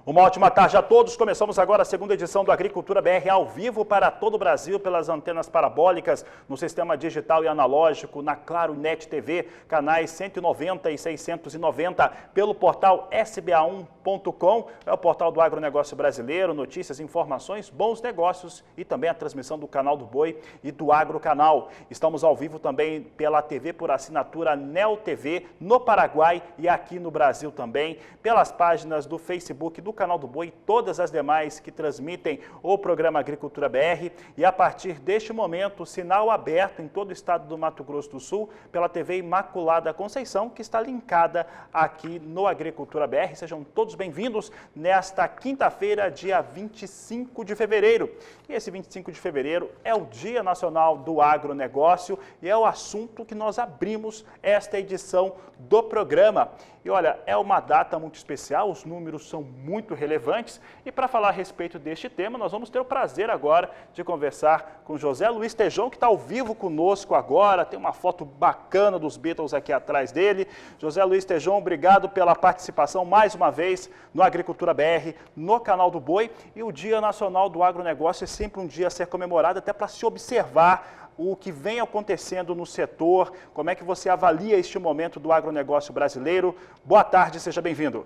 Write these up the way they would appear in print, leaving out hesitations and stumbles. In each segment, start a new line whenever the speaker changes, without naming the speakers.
Uma ótima tarde a todos. Começamos agora a segunda edição do Agricultura BR ao vivo para todo o Brasil pelas antenas parabólicas, no sistema digital e analógico, na Claro Net TV, canais 190 e 690, pelo portal sba1.com, é o portal do agronegócio brasileiro, notícias, informações, bons negócios e também a transmissão do Canal do Boi e do Agrocanal. Estamos ao vivo também pela TV por assinatura Neo TV no Paraguai e aqui no Brasil também, pelas páginas do Facebook do Canal do Boi e todas as demais que transmitem o programa Agricultura BR. E a partir deste momento, sinal aberto em todo o estado do Mato Grosso do Sul pela TV Imaculada Conceição, que está linkada aqui no Agricultura BR. Sejam todos bem-vindos nesta quinta-feira, dia 25 de fevereiro. E esse 25 de fevereiro é o Dia Nacional do Agronegócio e é o assunto que nós abrimos esta edição do programa. E olha, é uma data muito especial, os números são muito relevantes e para falar a respeito deste tema, nós vamos ter o prazer agora de conversar com José Luiz Tejon, que está ao vivo conosco agora, tem uma foto bacana dos Beatles aqui atrás dele. José Luiz Tejon, obrigado pela participação mais uma vez no Agricultura BR, no Canal do Boi. E o Dia Nacional do Agronegócio é sempre um dia a ser comemorado, até para se observar o que vem acontecendo no setor, como é que você avalia este momento do agronegócio brasileiro. Boa tarde, seja bem-vindo.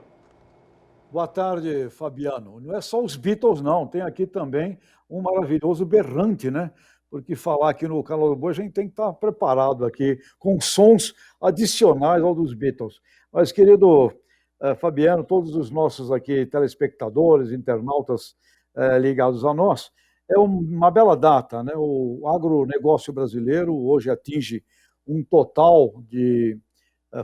Boa tarde, Fabiano. Não é só os Beatles, não. Tem aqui também um maravilhoso berrante, né? Porque falar aqui no Canal do Boi, a gente tem que estar preparado aqui com sons adicionais ao dos Beatles. Mas, querido Fabiano, todos os nossos aqui telespectadores, internautas ligados a nós, é uma bela data, né? O agronegócio brasileiro hoje atinge um total de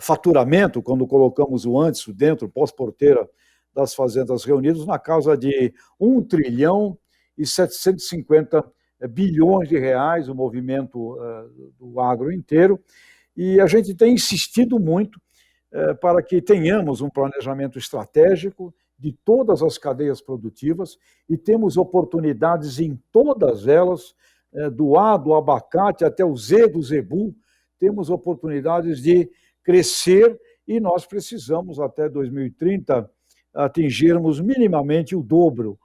faturamento, quando colocamos o antes, o dentro, pós-porteira das fazendas reunidas, na casa de 1 trilhão e 750 bilhões de reais, o movimento do agro inteiro, e a gente tem insistido muito para que tenhamos um planejamento estratégico de todas as cadeias produtivas e temos oportunidades em todas elas, do A do abacate até o Z do zebu, temos oportunidades de crescer e nós precisamos até 2030 atingirmos minimamente o dobro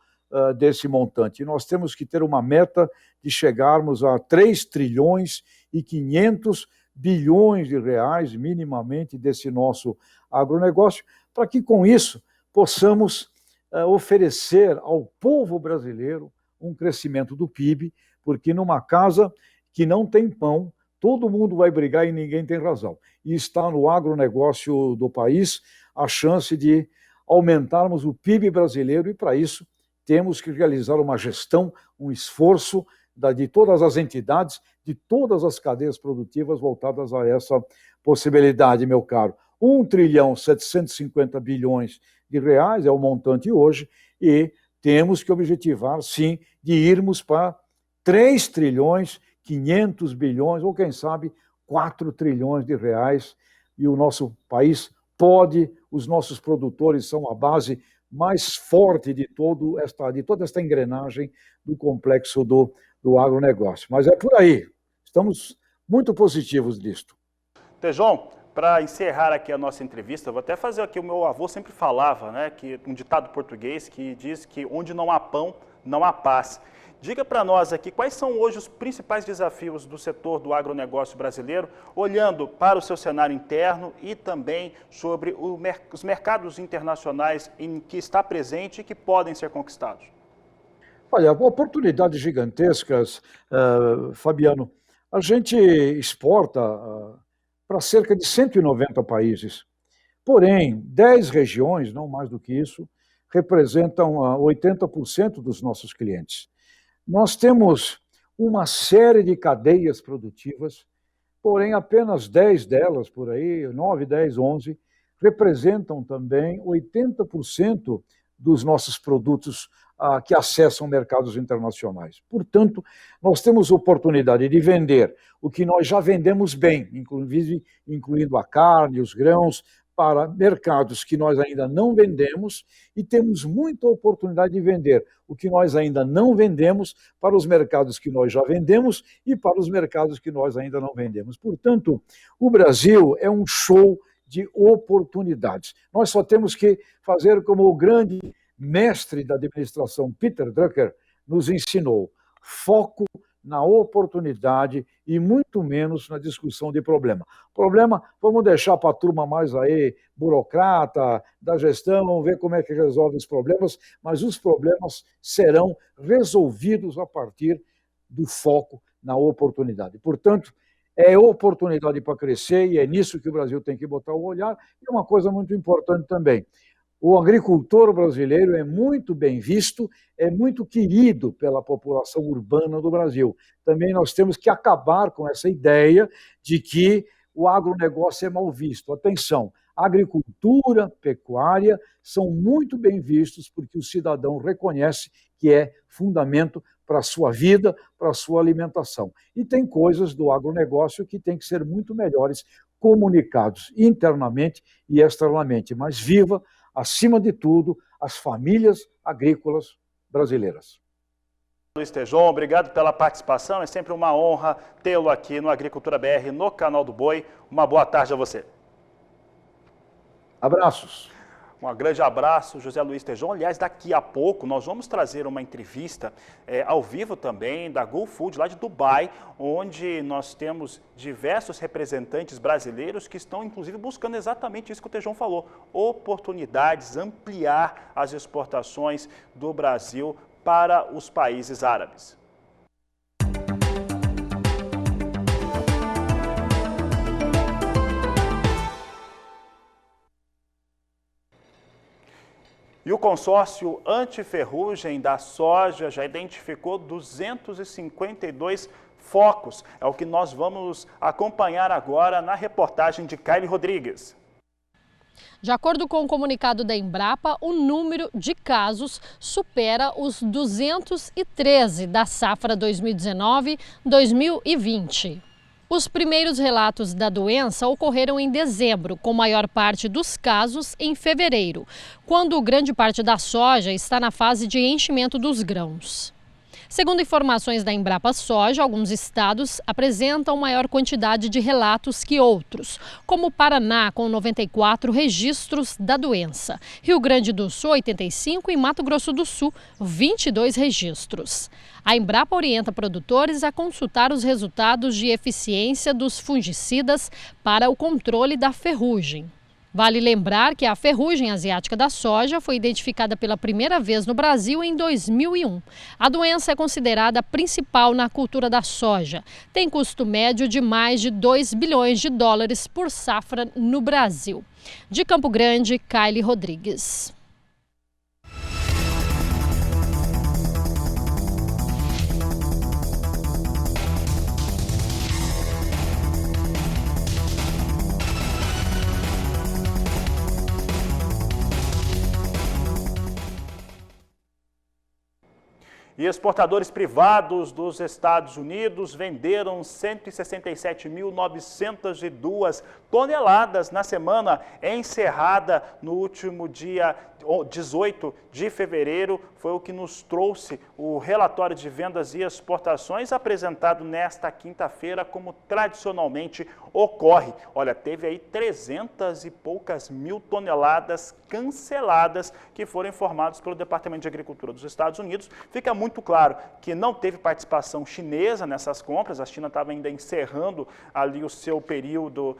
desse montante. Nós temos que ter uma meta de chegarmos a 3 trilhões e 500 bilhões de reais minimamente desse nosso agronegócio, para que com isso possamos oferecer ao povo brasileiro um crescimento do PIB, porque numa casa que não tem pão, todo mundo vai brigar e ninguém tem razão. E está no agronegócio do país a chance de aumentarmos o PIB brasileiro e, para isso, temos que realizar uma gestão, um esforço de todas as entidades, de todas as cadeias produtivas voltadas a essa possibilidade, meu caro. 1 trilhão 750 bilhões de reais é o montante hoje e temos que objetivar, sim, de irmos para 3 trilhões 500 bilhões ou, quem sabe, 4 trilhões de reais. E o nosso país pode, os nossos produtores são a base mais forte de toda esta engrenagem do complexo do agronegócio. Mas é por aí, estamos muito positivos disto.
Tejon, para encerrar aqui a nossa entrevista, vou até fazer aqui, o meu avô sempre falava, né, que um ditado português que diz que onde não há pão, não há paz. Diga para nós aqui quais são hoje os principais desafios do setor do agronegócio brasileiro, olhando para o seu cenário interno e também sobre os mercados internacionais em que está presente e que podem ser conquistados.
Olha, oportunidades gigantescas, Fabiano. A gente exporta para cerca de 190 países. Porém, 10 regiões, não mais do que isso, representam 80% dos nossos clientes. Nós temos uma série de cadeias produtivas, porém apenas 10 delas, por aí, 9, 10, 11, representam também 80% dos nossos produtos que acessam mercados internacionais. Portanto, nós temos oportunidade de vender o que nós já vendemos bem, incluindo a carne, os grãos, para mercados que nós ainda não vendemos e temos muita oportunidade de vender o que nós ainda não vendemos para os mercados que nós já vendemos e para os mercados que nós ainda não vendemos. Portanto, o Brasil é um show de oportunidades. Nós só temos que fazer como o grande mestre da administração Peter Drucker nos ensinou: foco na oportunidade e muito menos na discussão de problema. Problema, vamos deixar para a turma mais aí, burocrata, da gestão, ver como é que resolve os problemas, mas os problemas serão resolvidos a partir do foco na oportunidade. Portanto, é oportunidade para crescer e é nisso que o Brasil tem que botar o olhar. E uma coisa muito importante também, o agricultor brasileiro é muito bem visto, é muito querido pela população urbana do Brasil. Também nós temos que acabar com essa ideia de que o agronegócio é mal visto. Atenção, agricultura, pecuária são muito bem vistos porque o cidadão reconhece que é fundamento para a sua vida, para a sua alimentação. E tem coisas do agronegócio que têm que ser muito melhores comunicados internamente e externamente, mas viva, acima de tudo, as famílias agrícolas brasileiras.
Luiz Tejon, obrigado pela participação. É sempre uma honra tê-lo aqui no Agricultura BR, no Canal do Boi. Uma boa tarde a você.
Abraços.
Um grande abraço, José Luiz Tejon. Aliás, daqui a pouco nós vamos trazer uma entrevista ao vivo também da GoFood, lá de Dubai, onde nós temos diversos representantes brasileiros que estão, inclusive, buscando exatamente isso que o Tejon falou, oportunidades, ampliar as exportações do Brasil para os países árabes. E o consórcio antiferrugem da soja já identificou 252 focos. É o que nós vamos acompanhar agora na reportagem de Kylie Rodrigues.
De acordo com o comunicado da Embrapa, o número de casos supera os 213 da safra 2019-2020. Os primeiros relatos da doença ocorreram em dezembro, com maior parte dos casos em fevereiro, quando grande parte da soja está na fase de enchimento dos grãos. Segundo informações da Embrapa Soja, alguns estados apresentam maior quantidade de relatos que outros, como o Paraná, com 94 registros da doença, Rio Grande do Sul, 85 e Mato Grosso do Sul, 22 registros. A Embrapa orienta produtores a consultar os resultados de eficiência dos fungicidas para o controle da ferrugem. Vale lembrar que a ferrugem asiática da soja foi identificada pela primeira vez no Brasil em 2001. A doença é considerada a principal na cultura da soja. Tem custo médio de mais de 2 bilhões de dólares por safra no Brasil. De Campo Grande, Kylie Rodrigues.
E exportadores privados dos Estados Unidos venderam 167.902 toneladas na semana encerrada no último dia 18 de fevereiro. Foi o que nos trouxe o relatório de vendas e exportações apresentado nesta quinta-feira, como tradicionalmente ocorre. Olha, teve aí 300 e poucas mil toneladas canceladas que foram informados pelo Departamento de Agricultura dos Estados Unidos. Fica muito claro que não teve participação chinesa nessas compras. A China estava ainda encerrando ali o seu período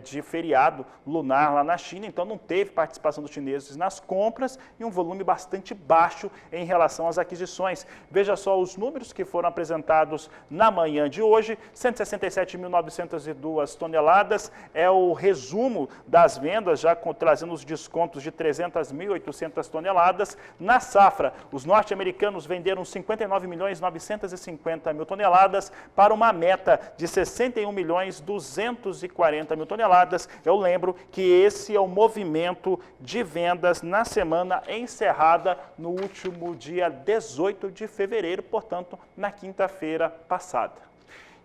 de feriado lunar lá na China, então não teve participação dos chineses nas compras e um volume bastante baixo em relação às aquisições. Veja só os números que foram apresentados na manhã de hoje: 167.902 toneladas é o resumo das vendas, já trazendo os descontos de 300.800 toneladas. Na safra, os norte-americanos venderam 59.950.000 toneladas para uma meta de 61.240.000 toneladas. Eu lembro que esse é o movimento de vendas na semana encerrada no último dia 18 de fevereiro, portanto, na quinta-feira passada.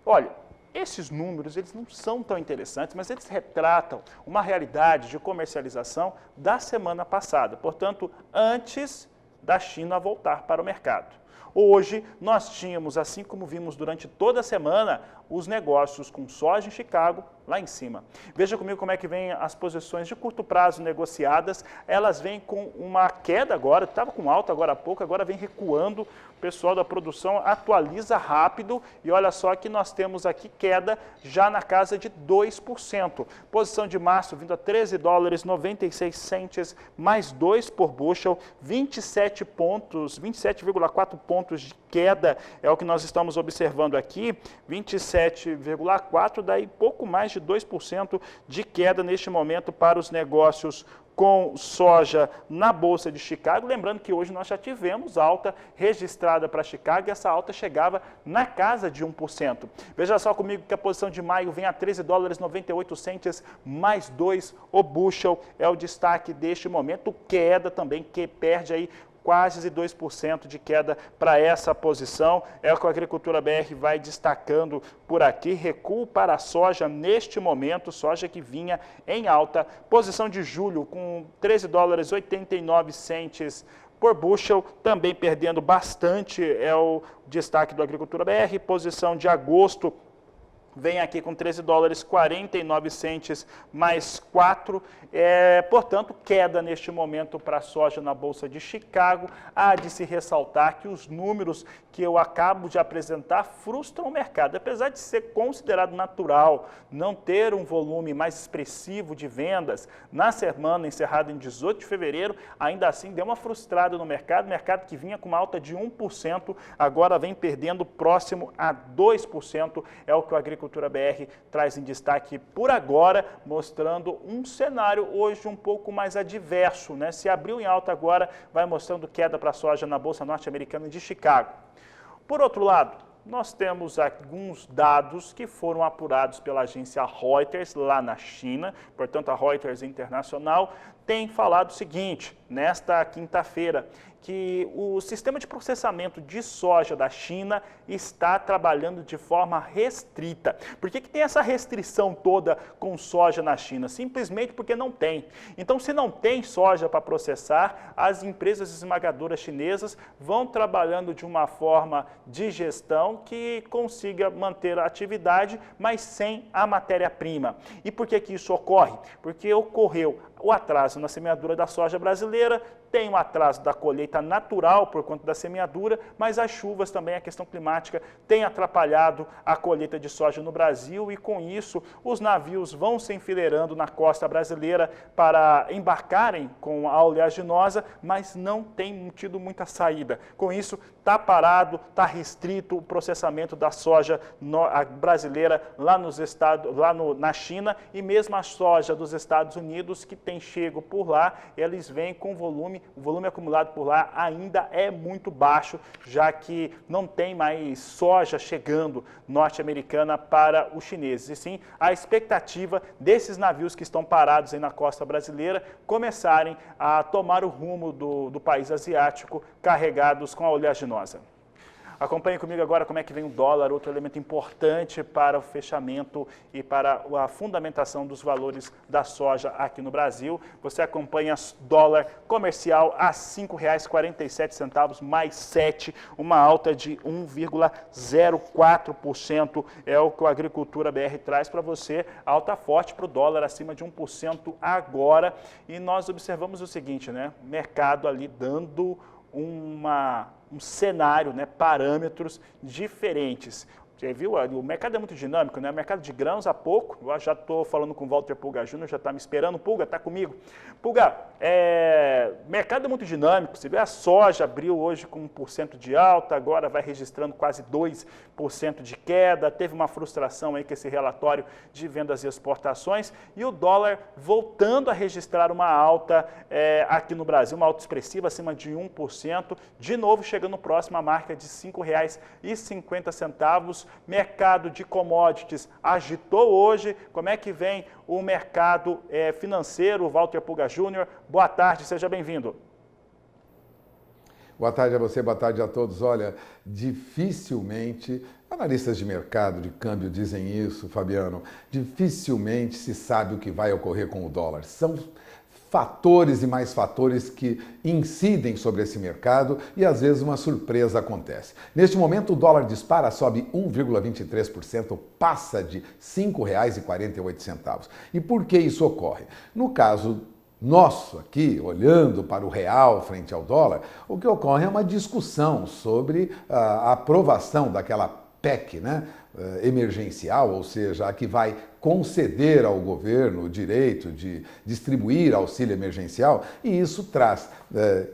Olha, esses números eles não são tão interessantes, mas eles retratam uma realidade de comercialização da semana passada, portanto, antes da China voltar para o mercado. Hoje nós tínhamos, assim como vimos durante toda a semana, os negócios com soja em Chicago lá em cima. Veja comigo como é que vem as posições de curto prazo negociadas. Elas vêm com uma queda agora, estava com alta agora há pouco, agora vem recuando. O pessoal da produção atualiza rápido e olha só que nós temos aqui queda já na casa de 2%. Posição de março vindo a 13 dólares 96 centes, mais 2 por bushel, 27 pontos, 27,4 pontos de queda é o que nós estamos observando aqui, 27,4, daí pouco mais de 2% de queda neste momento para os negócios com soja na Bolsa de Chicago. Lembrando que hoje nós já tivemos alta registrada para Chicago e essa alta chegava na casa de 1%. Veja só comigo que a posição de maio vem a 13 dólares 98 centes, mais 2 o bushel, é o destaque deste momento. Queda também, que perde aí quase 2% de queda para essa posição. É o que a Agricultura BR vai destacando por aqui. Recuo para a soja neste momento, soja que vinha em alta. Posição de julho com 13 dólares 89 centes por bushel, também perdendo bastante, é o destaque do Agricultura BR. Posição de agosto vem aqui com 13 dólares 49 centes, mais 4. Portanto, queda neste momento para a soja na Bolsa de Chicago. Há de se ressaltar que os números que eu acabo de apresentar frustram o mercado. Apesar de ser considerado natural não ter um volume mais expressivo de vendas na semana encerrada em 18 de fevereiro, ainda assim deu uma frustrada no mercado. O mercado que vinha com uma alta de 1%, agora vem perdendo próximo a 2%. É o que o Agricultura BR traz em destaque por agora, mostrando um cenário hoje um pouco mais adverso, né? Se abriu em alta agora, vai mostrando queda para a soja na Bolsa Norte-Americana de Chicago. Por outro lado, nós temos alguns dados que foram apurados pela agência Reuters lá na China, portanto a Reuters Internacional tem falado o seguinte, nesta quinta-feira, que o sistema de processamento de soja da China está trabalhando de forma restrita. Por que tem essa restrição toda com soja na China? Simplesmente porque não tem. Então, se não tem soja para processar, as empresas esmagadoras chinesas vão trabalhando de uma forma de gestão que consiga manter a atividade, mas sem a matéria-prima. E por que isso ocorre? Porque ocorreu o atraso na semeadura da soja brasileira, tem um atraso da colheita natural por conta da semeadura, mas as chuvas também, a questão climática, tem atrapalhado a colheita de soja no Brasil e com isso os navios vão se enfileirando na costa brasileira para embarcarem com a oleaginosa, mas não tem tido muita saída. Com isso, está parado, está restrito o processamento da soja brasileira lá nos estados, na China, e mesmo a soja dos Estados Unidos que tem chego por lá, eles vêm com o volume acumulado por lá ainda é muito baixo, já que não tem mais soja chegando norte-americana para os chineses. E sim, a expectativa desses navios que estão parados aí na costa brasileira começarem a tomar o rumo do país asiático carregados com a oleaginosa. Acompanhe comigo agora como é que vem o dólar, outro elemento importante para o fechamento e para a fundamentação dos valores da soja aqui no Brasil. Você acompanha dólar comercial a R$ 5,47, mais 7, uma alta de 1,04%. É o que o Agricultura BR traz para você, alta forte para o dólar, acima de 1% agora. E nós observamos o seguinte, né? Mercado ali dando um cenário, né, parâmetros diferentes. Você viu? O mercado é muito dinâmico, né? O mercado de grãos há pouco, eu já estou falando com o Walter Pulga Júnior, já está me esperando. Pulga, está comigo? Pulga, mercado é muito dinâmico. Você vê, a soja abriu hoje com 1% de alta, agora vai registrando quase 2% de queda. Teve uma frustração aí com esse relatório de vendas e exportações. E o dólar voltando a registrar uma alta aqui no Brasil, uma alta expressiva, acima de 1%. De novo, chegando próximo à marca de R$ 5,50. Mercado de commodities agitou hoje. Como é que vem o mercado financeiro? Walter Pulga Júnior, boa tarde, seja bem-vindo.
Boa tarde a você, boa tarde a todos. Olha, dificilmente, analistas de mercado, de câmbio dizem isso, Fabiano, dificilmente se sabe o que vai ocorrer com o dólar. São fatores e mais fatores que incidem sobre esse mercado e às vezes uma surpresa acontece. Neste momento o dólar dispara, sobe 1,23%, passa de R$ 5,48. E por que isso ocorre? No caso nosso aqui, olhando para o real frente ao dólar, o que ocorre é uma discussão sobre a aprovação daquela PEC, né, emergencial, ou seja, a que vai conceder ao governo o direito de distribuir auxílio emergencial, e isso traz,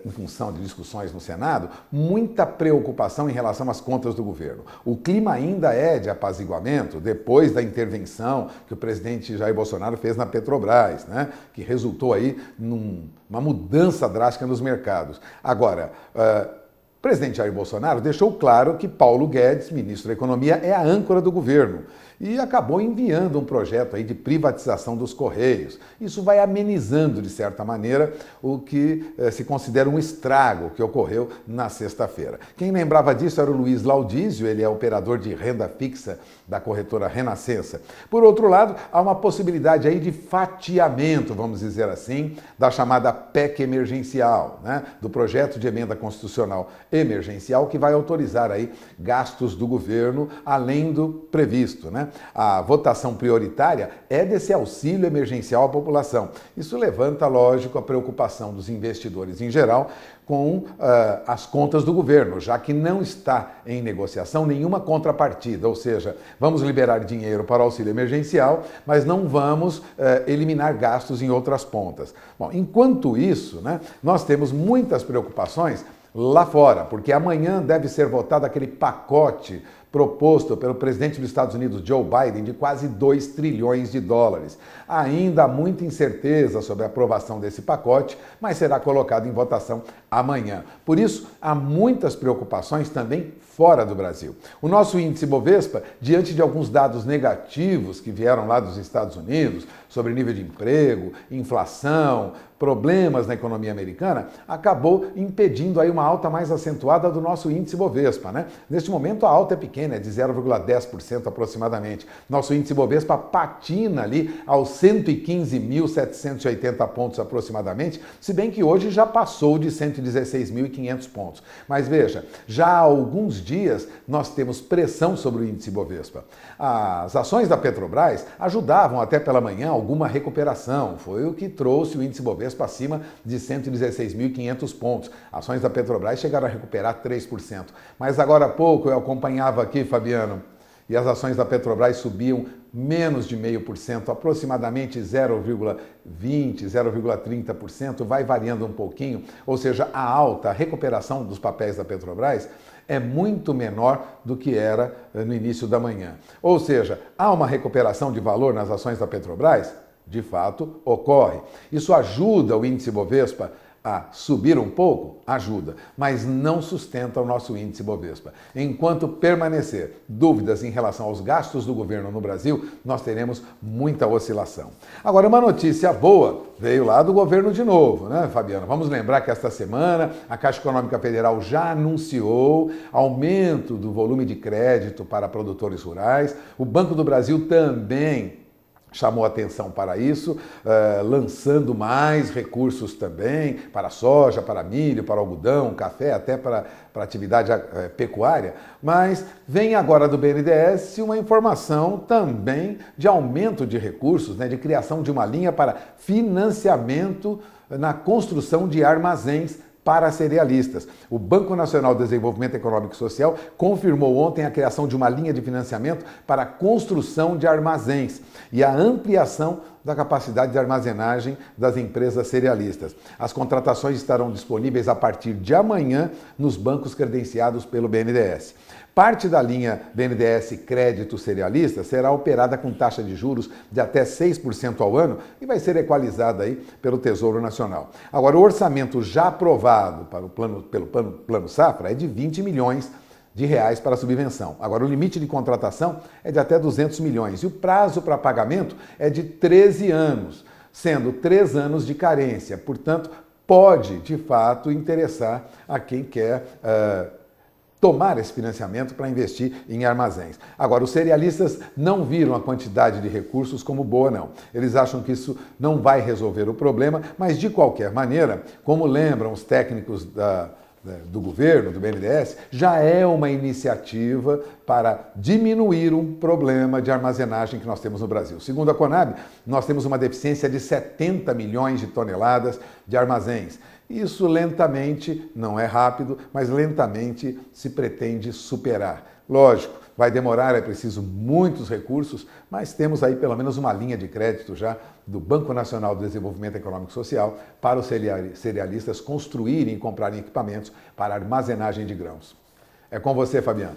em função de discussões no Senado, muita preocupação em relação às contas do governo. O clima ainda é de apaziguamento depois da intervenção que o presidente Jair Bolsonaro fez na Petrobras, né, que resultou aí numa mudança drástica nos mercados. Agora, o presidente Jair Bolsonaro deixou claro que Paulo Guedes, ministro da Economia, é a âncora do governo e acabou enviando um projeto aí de privatização dos Correios. Isso vai amenizando, de certa maneira, o que se considera um estrago que ocorreu na sexta-feira. Quem lembrava disso era o Luiz Laudísio, ele é operador de renda fixa da corretora Renascença. Por outro lado, há uma possibilidade aí de fatiamento, vamos dizer assim, da chamada PEC emergencial, né, do projeto de emenda constitucional emergencial que vai autorizar aí gastos do governo além do previsto, né? A votação prioritária é desse auxílio emergencial à população. Isso levanta, lógico, a preocupação dos investidores em geral com as contas do governo, já que não está em negociação nenhuma contrapartida, ou seja, vamos liberar dinheiro para o auxílio emergencial, mas não vamos eliminar gastos em outras pontas. Bom, enquanto isso, né, nós temos muitas preocupações lá fora, porque amanhã deve ser votado aquele pacote proposto pelo presidente dos Estados Unidos, Joe Biden, de quase 2 trilhões de dólares. Ainda há muita incerteza sobre a aprovação desse pacote, mas será colocado em votação amanhã. Por isso, há muitas preocupações também fora do Brasil. O nosso índice Bovespa, diante de alguns dados negativos que vieram lá dos Estados Unidos, sobre nível de emprego, inflação, problemas na economia americana, acabou impedindo aí uma alta mais acentuada do nosso índice Bovespa, né? Neste momento a alta é pequena, é de 0,10% aproximadamente. Nosso índice Bovespa patina ali aos 115.780 pontos aproximadamente, se bem que hoje já passou de 116.500 pontos. Mas veja, já há alguns dias nós temos pressão sobre o índice Bovespa. As ações da Petrobras ajudavam até pela manhã alguma recuperação, foi o que trouxe o índice Bovespa acima de 116.500 pontos. Ações da Petrobras chegaram a recuperar 3%. Mas agora há pouco eu acompanhava aqui, Fabiano, e as ações da Petrobras subiam menos de 0,5%, aproximadamente 0,20%, 0,30%, vai variando um pouquinho, ou seja, a alta, a recuperação dos papéis da Petrobras é muito menor do que era no início da manhã. Ou seja, há uma recuperação de valor nas ações da Petrobras? De fato, ocorre. Isso ajuda o índice Bovespa a subir um pouco? Ajuda, mas não sustenta o nosso índice Bovespa. Enquanto permanecer dúvidas em relação aos gastos do governo no Brasil, nós teremos muita oscilação. Agora, uma notícia boa veio lá do governo de novo, né, Fabiano? Vamos lembrar que esta semana a Caixa Econômica Federal já anunciou aumento do volume de crédito para produtores rurais. O Banco do Brasil também chamou atenção para isso, lançando mais recursos também para soja, para milho, para algodão, café, até para atividade pecuária. Mas vem agora do BNDES uma informação também de aumento de recursos, né, de criação de uma linha para financiamento na construção de armazéns para cerealistas. O Banco Nacional de Desenvolvimento Econômico e Social confirmou ontem a criação de uma linha de financiamento para a construção de armazéns e a ampliação da capacidade de armazenagem das empresas cerealistas. As contratações estarão disponíveis a partir de amanhã nos bancos credenciados pelo BNDES. Parte da linha BNDES Crédito Cerealista será operada com taxa de juros de até 6% ao ano e vai ser equalizada aí pelo Tesouro Nacional. Agora, o orçamento já aprovado pelo Plano Safra é de 20 milhões de reais para a subvenção. Agora, o limite de contratação é de até 200 milhões e o prazo para pagamento é de 13 anos, sendo 3 anos de carência. Portanto, pode, de fato, interessar a quem quer tomar esse financiamento para investir em armazéns. Agora, os cerealistas não viram a quantidade de recursos como boa, não. Eles acham que isso não vai resolver o problema, mas de qualquer maneira, como lembram os técnicos do governo, do BNDES, já é uma iniciativa para diminuir um problema de armazenagem que nós temos no Brasil. Segundo a Conab, nós temos uma deficiência de 70 milhões de toneladas de armazéns. Isso lentamente, não é rápido, mas lentamente se pretende superar. Lógico, vai demorar, é preciso muitos recursos, mas temos aí pelo menos uma linha de crédito já do Banco Nacional de Desenvolvimento Econômico e Social para os cerealistas construírem e comprarem equipamentos para armazenagem de grãos. É com você, Fabiano.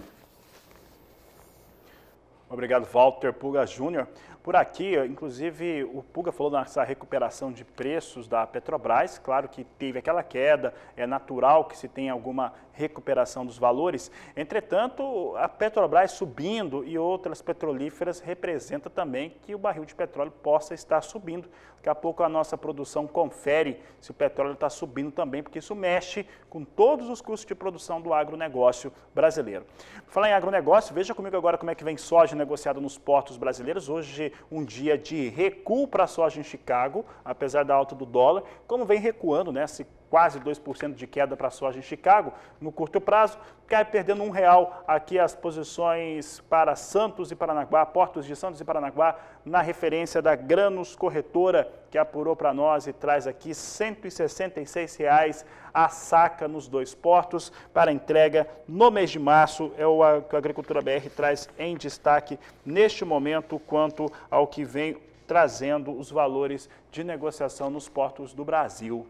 Obrigado, Walter Puga Júnior. Por aqui, inclusive, o Puga falou nessa recuperação de preços da Petrobras. Claro que teve aquela queda, é natural que se tenha alguma recuperação dos valores. Entretanto, a Petrobras subindo e outras petrolíferas representa também que o barril de petróleo possa estar subindo. Daqui a pouco a nossa produção confere se o petróleo está subindo também, porque isso mexe com todos os custos de produção do agronegócio brasileiro. Falar em agronegócio, veja comigo agora como é que vem soja negociada nos portos brasileiros. Hoje, um dia de recuo para a soja em Chicago, apesar da alta do dólar, como vem recuando, né? Quase 2% de queda para a soja em Chicago, no curto prazo, cai perdendo R$1 aqui as posições para Santos e Paranaguá, portos de Santos e Paranaguá, na referência da Granos Corretora, que apurou para nós e traz aqui R$ 166 a saca nos dois portos para entrega no mês de março. É o que a Agricultura BR traz em destaque neste momento quanto ao que vem trazendo os valores de negociação nos portos do Brasil.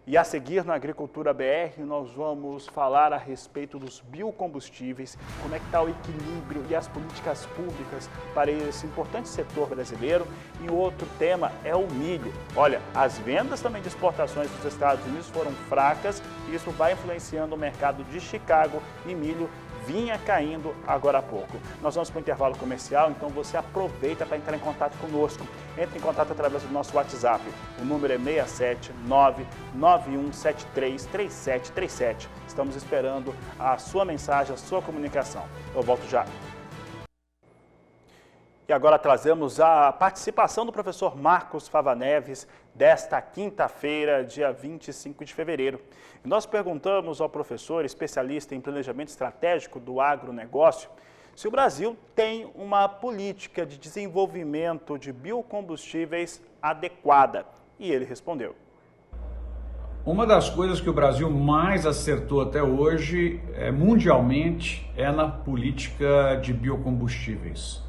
E a seguir, na Agricultura BR, nós vamos falar a respeito dos biocombustíveis, como é que está o equilíbrio e as políticas públicas para esse importante setor brasileiro. E o outro tema é o milho. Olha, as vendas também de exportações dos Estados Unidos foram fracas e isso vai influenciando o mercado de Chicago e milho vinha caindo agora há pouco. Nós vamos para o intervalo comercial, então você aproveita para entrar em contato conosco. Entre em contato através do nosso WhatsApp. O número é 67991733737. Estamos esperando a sua mensagem, a sua comunicação. Eu volto já. E agora trazemos a participação do professor Marcos Fava Neves desta quinta-feira, dia 25 de fevereiro. E nós perguntamos ao professor, especialista em planejamento estratégico do agronegócio, se o Brasil tem uma política de desenvolvimento de biocombustíveis adequada. E ele respondeu.
Uma das coisas que o Brasil mais acertou até hoje, mundialmente, é na política de biocombustíveis.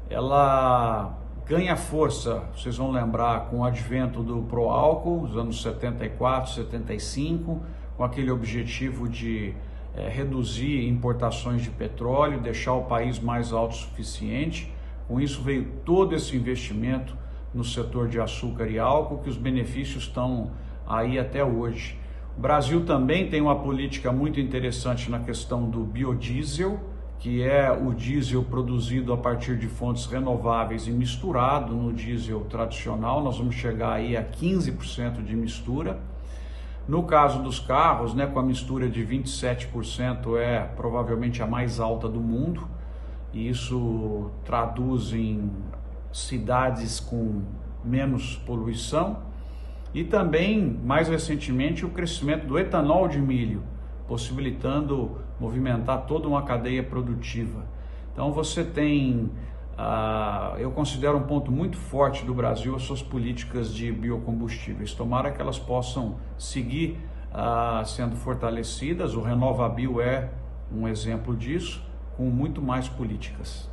Ela ganha força, vocês vão lembrar, com o advento do pró-álcool, nos anos 74, 75, com aquele objetivo de reduzir importações de petróleo, deixar o país mais autossuficiente. Com isso veio todo esse investimento no setor de açúcar e álcool, que os benefícios estão aí até hoje. O Brasil também tem uma política muito interessante na questão do biodiesel, que é o diesel produzido a partir de fontes renováveis e misturado no diesel tradicional. Nós vamos chegar aí a 15% de mistura. No caso dos carros, né, com a mistura de 27%, é provavelmente a mais alta do mundo. E isso traduz em cidades com menos poluição. E também, mais recentemente, o crescimento do etanol de milho, possibilitando movimentar toda uma cadeia produtiva. Então você tem, eu considero um ponto muito forte do Brasil as suas políticas de biocombustíveis. Tomara que elas possam seguir sendo fortalecidas. O RenovaBio é um exemplo disso, com muito mais políticas.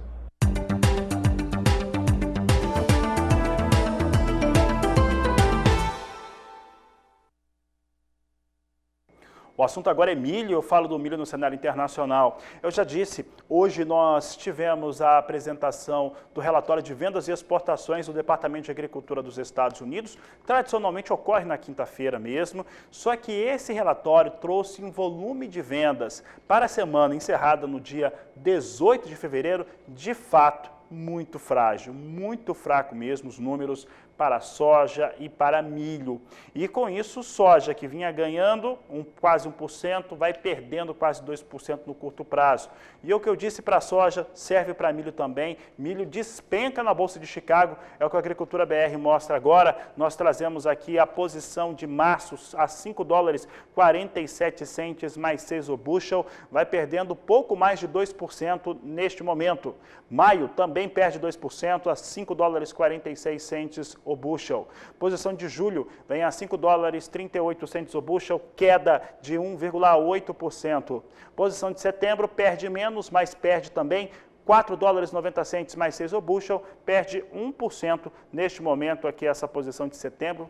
O assunto agora é milho, eu falo do milho no cenário internacional. Eu já disse, hoje nós tivemos a apresentação do relatório de vendas e exportações do Departamento de Agricultura dos Estados Unidos. Tradicionalmente ocorre na quinta-feira mesmo, só que esse relatório trouxe um volume de vendas para a semana encerrada no dia 18 de fevereiro, de fato, muito frágil, muito fraco mesmo os números para soja e para milho. E com isso, soja que vinha ganhando quase 1%, vai perdendo quase 2% no curto prazo. E o que eu disse para a soja serve para milho também. Milho despenca na Bolsa de Chicago, é o que a Agricultura BR mostra agora. Nós trazemos aqui a posição de março a $5,47 mais 6 o bushel, vai perdendo pouco mais de 2% neste momento. Maio também perde 2% a $5,46 o bushel. Posição de julho vem a $5,38 o bushel, queda de 1,8%. Posição de setembro perde menos, mas perde também $4,90 mais 6 o bushel, perde 1% neste momento aqui essa posição de setembro,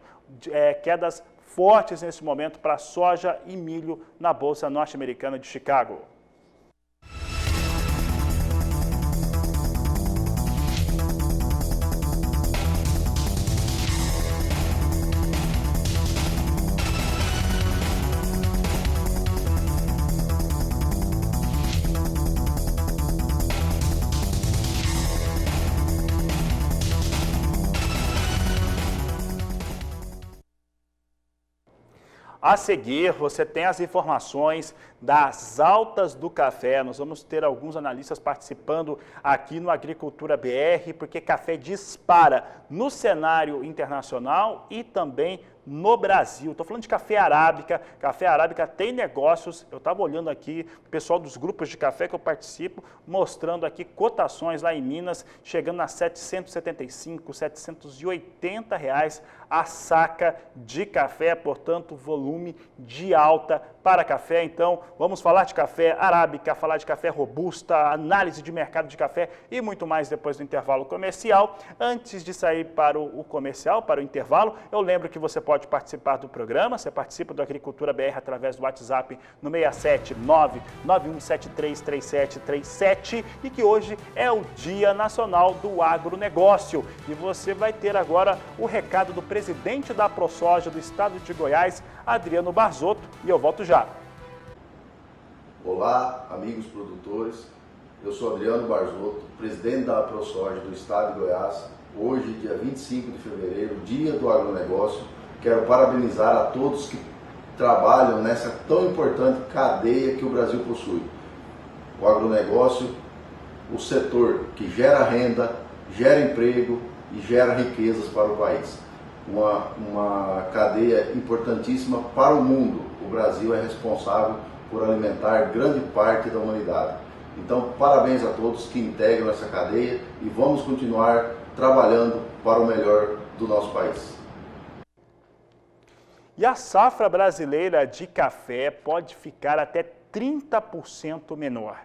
quedas fortes nesse momento para soja e milho na Bolsa Norte-Americana de Chicago. A seguir, você tem as informações das altas do café. Nós vamos ter alguns analistas participando aqui no Agricultura BR, porque café dispara no cenário internacional e também no Brasil. Estou falando de café arábica. Café arábica tem negócios. Eu estava olhando aqui o pessoal dos grupos de café que eu participo, mostrando aqui cotações lá em Minas, chegando a R$775, R$780 a saca de café, portanto, volume de alta para café. Então, vamos falar de café arábica, falar de café robusta, análise de mercado de café e muito mais depois do intervalo comercial. Antes de sair para o comercial, para o intervalo, eu lembro que você pode participar do programa. Você participa do Agricultura BR através do WhatsApp no 67991733737 e que hoje é o Dia Nacional do Agronegócio. E você vai ter agora o recado do presidente da ProSoja do estado de Goiás, Adriano Barzotto, e eu volto já.
Olá, amigos produtores. Eu sou Adriano Barzotto, presidente da ProSoja do estado de Goiás. Hoje, dia 25 de fevereiro, Dia do Agronegócio. Quero parabenizar a todos que trabalham nessa tão importante cadeia que o Brasil possui. O agronegócio, o setor que gera renda, gera emprego e gera riquezas para o país. Uma cadeia importantíssima para o mundo. O Brasil é responsável por alimentar grande parte da humanidade. Então, parabéns a todos que integram essa cadeia e vamos continuar trabalhando para o melhor do nosso país.
E a safra brasileira de café pode ficar até 30% menor.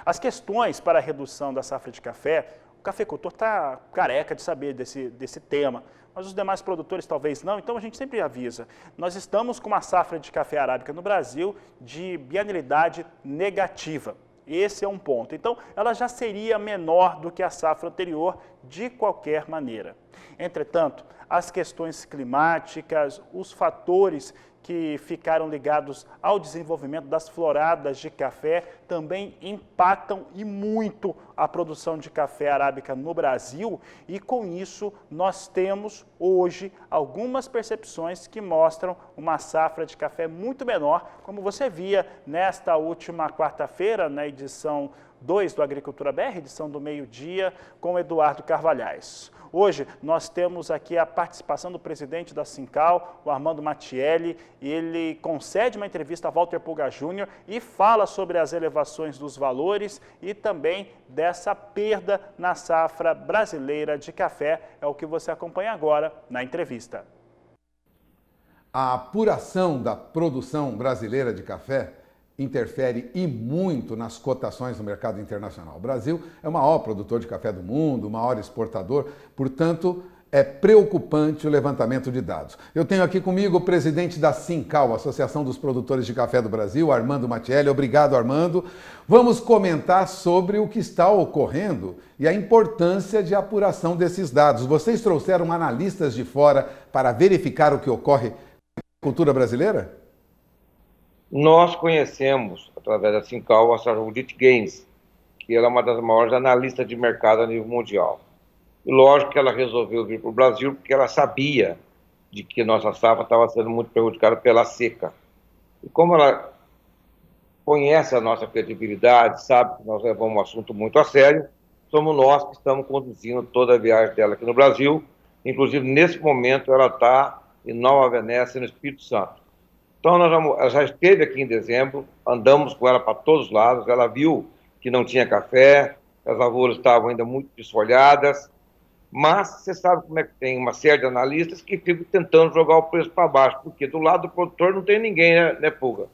As questões para a redução da safra de café, o cafeicultor está careca de saber desse tema, mas os demais produtores talvez não, então a gente sempre avisa. Nós estamos com uma safra de café arábica no Brasil de bienalidade negativa. Esse é um ponto. Então, ela já seria menor do que a safra anterior de qualquer maneira. Entretanto, as questões climáticas, os fatores que ficaram ligados ao desenvolvimento das floradas de café também impactam e muito a produção de café arábica no Brasil e com isso nós temos hoje algumas percepções que mostram uma safra de café muito menor, como você via nesta última quarta-feira na edição 2 do Agricultura BR, edição do meio-dia, com Eduardo Carvalhais. Hoje nós temos aqui a participação do presidente da Sincal, o Armando Matielli, e ele concede uma entrevista a Walter Pulga Júnior e fala sobre as elevações dos valores e também dessa perda na safra brasileira de café. É o que você acompanha agora na entrevista.
A apuração da produção brasileira de café interfere e muito nas cotações no mercado internacional. O Brasil é o maior produtor de café do mundo, o maior exportador, portanto, é preocupante o levantamento de dados. Eu tenho aqui comigo o presidente da Sincal, Associação dos Produtores de Café do Brasil, Armando Matielli. Obrigado, Armando. Vamos comentar sobre o que está ocorrendo e a importância de apuração desses dados. Vocês trouxeram analistas de fora para verificar o que ocorre na agricultura brasileira?
Nós conhecemos, através da Sincal, a Judith Gaines, porque ela é uma das maiores analistas de mercado a nível mundial. E lógico que ela resolveu vir para o Brasil porque ela sabia de que nossa safra estava sendo muito prejudicada pela seca. E como ela conhece a nossa credibilidade, sabe que nós levamos o assunto muito a sério, somos nós que estamos conduzindo toda a viagem dela aqui no Brasil. Inclusive, nesse momento, ela está em Nova Venécia, no Espírito Santo. Então, ela já esteve aqui em dezembro, andamos com ela para todos os lados, ela viu que não tinha café, as lavouras estavam ainda muito desfolhadas, mas você sabe como é que tem uma série de analistas que ficam tentando jogar o preço para baixo, porque do lado do produtor não tem ninguém, né, Pulga?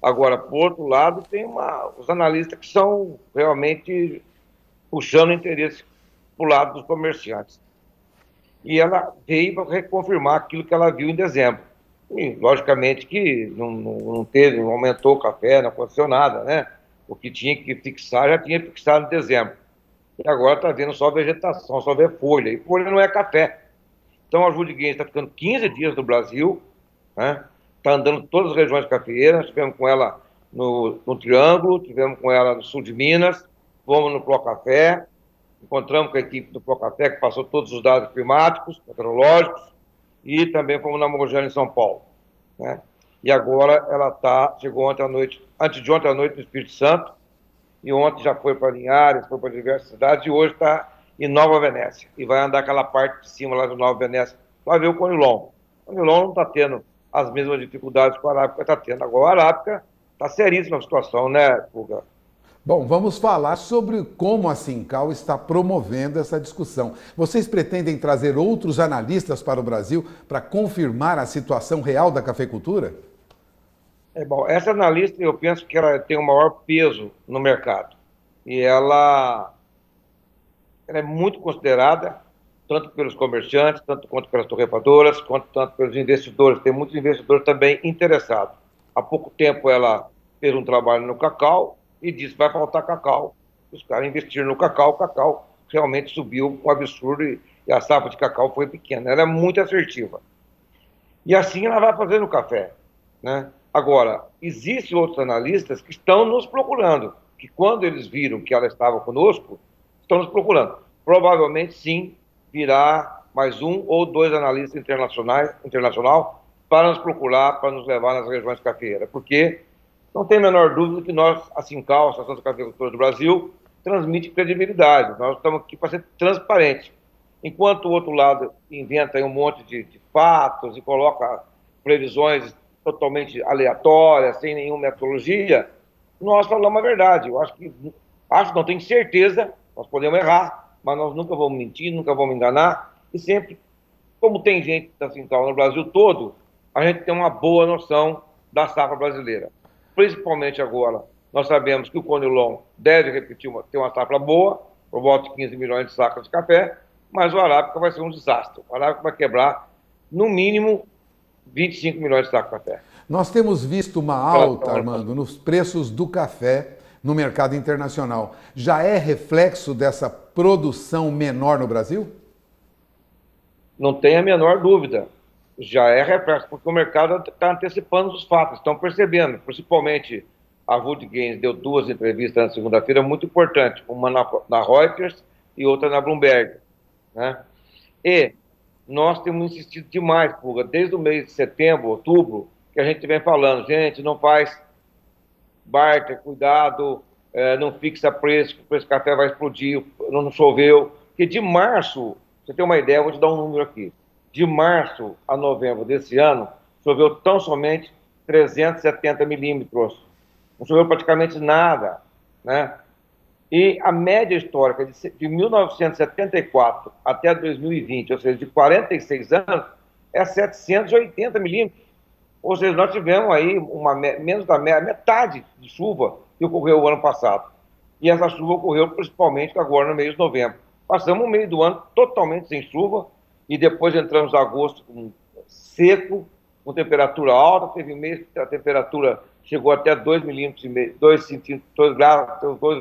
Agora, por outro lado, tem os analistas que são realmente puxando o interesse para o lado dos comerciantes. E ela veio para reconfirmar aquilo que ela viu em dezembro. E, logicamente, que não teve, não aumentou o café, não aconteceu nada, né? O que tinha que fixar, já tinha fixado em dezembro. E agora está vendo só vegetação, só vê folha. E folha não é café. Então, a Julie Guinness está ficando 15 dias no Brasil, né? Está andando em todas as regiões cafeeiras. Tivemos com ela no Triângulo, tivemos com ela no sul de Minas, fomos no Pro Café, encontramos com a equipe do Pro Café, que passou todos os dados climáticos, meteorológicos, e também fomos na Mogiana, em São Paulo, né? E agora ela chegou ontem à noite, antes de ontem à noite, no Espírito Santo, e ontem já foi para Linhares, foi para diversas cidades, e hoje está em Nova Venécia, e vai andar aquela parte de cima lá de Nova Venécia, para ver o Conilon. O Conilon não está tendo as mesmas dificuldades que a Arábica está tendo. Agora a Arábica está seríssima a situação, né, Pulga?
Bom, vamos falar sobre como a Sincal está promovendo essa discussão. Vocês pretendem trazer outros analistas para o Brasil para confirmar a situação real da cafeicultura?
Bom, essa analista, eu penso que ela tem o maior peso no mercado. E ela é muito considerada, tanto pelos comerciantes, tanto quanto pelas torrefadoras, quanto tanto pelos investidores. Tem muitos investidores também interessados. Há pouco tempo ela fez um trabalho no cacau e disse que vai faltar cacau. Os caras investiram no cacau, o cacau realmente subiu um absurdo e a safra de cacau foi pequena. Ela é muito assertiva. E assim ela vai fazer no café, né? Agora, existem outros analistas que estão nos procurando, que quando eles viram que ela estava conosco, estão nos procurando. Provavelmente, sim, virá mais um ou dois analistas internacional para nos procurar, para nos levar nas regiões cafeeiras, porque não tem a menor dúvida que nós, a Sincal, a Associação de Cafeicultura do Brasil, transmite credibilidade. Nós estamos aqui para ser transparentes. Enquanto o outro lado inventa aí um monte de fatos e coloca previsões totalmente aleatórias, sem nenhuma metodologia, nós falamos a verdade. Eu não tenho certeza, nós podemos errar, mas nós nunca vamos mentir, nunca vamos enganar, e sempre, como tem gente da Sincal no Brasil todo, a gente tem uma boa noção da safra brasileira. Principalmente agora, nós sabemos que o Conilon deve repetir, ter uma safra boa, por volta de 15 milhões de sacas de café, mas o Arábica vai ser um desastre. O Arábica vai quebrar, no mínimo, 25 milhões de sacas de café.
Nós temos visto uma alta, Armando, nos preços do café no mercado internacional. Já é reflexo dessa produção menor no Brasil?
Não tem a menor dúvida. Já é reflexo, porque o mercado está antecipando os fatos, estão percebendo. Principalmente, a Wood Gaines deu duas entrevistas na segunda-feira muito importantes, uma na Reuters e outra na Bloomberg, né? E nós temos insistido demais, Pulga, desde o mês de setembro, outubro, que a gente vem falando, gente, não faz barter, cuidado, não fixa preço, que o preço do café vai explodir, não choveu. Porque de março, você tem uma ideia, eu vou te dar um número aqui, de março a novembro desse ano, choveu tão somente 370 milímetros, não choveu praticamente nada, né? E a média histórica de 1974 até 2020, ou seja, de 46 anos, é 780 milímetros. Ou seja, nós tivemos aí menos da metade de chuva que ocorreu o ano passado. E essa chuva ocorreu principalmente agora no mês de novembro. Passamos o meio do ano totalmente sem chuva e depois entramos em agosto seco, com temperatura alta. Teve mês que a temperatura chegou até 2 milímetros e meio, 2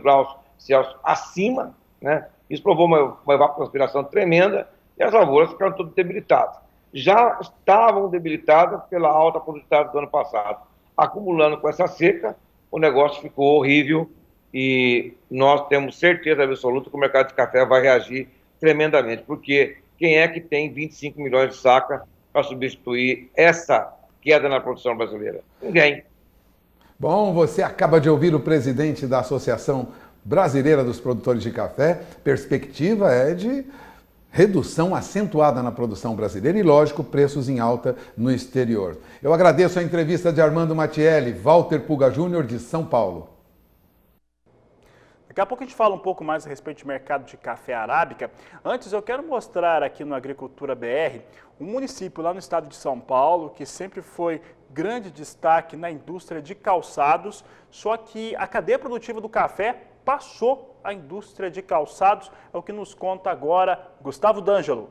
graus Celsius acima, né? Isso provou uma evapotranspiração tremenda e as lavouras ficaram todas debilitadas. Já estavam debilitadas pela alta produtividade do ano passado. Acumulando com essa seca, o negócio ficou horrível E nós temos certeza absoluta que o mercado de café vai reagir tremendamente, porque quem é que tem 25 milhões de sacas para substituir essa queda na produção brasileira? Ninguém.
Bom, você acaba de ouvir o presidente da Associação Brasileira dos Produtores de Café. Perspectiva é de redução acentuada na produção brasileira e, lógico, preços em alta no exterior. Eu agradeço a entrevista de Armando Mattielli, Walter Puga Júnior, de São Paulo.
Daqui a pouco a gente fala um pouco mais a respeito de mercado de café arábica. Antes, eu quero mostrar aqui no Agricultura BR um município lá no estado de São Paulo que sempre foi grande destaque na indústria de calçados, só que a cadeia produtiva do café passou a indústria de calçados, é o que nos conta agora Gustavo D'Angelo.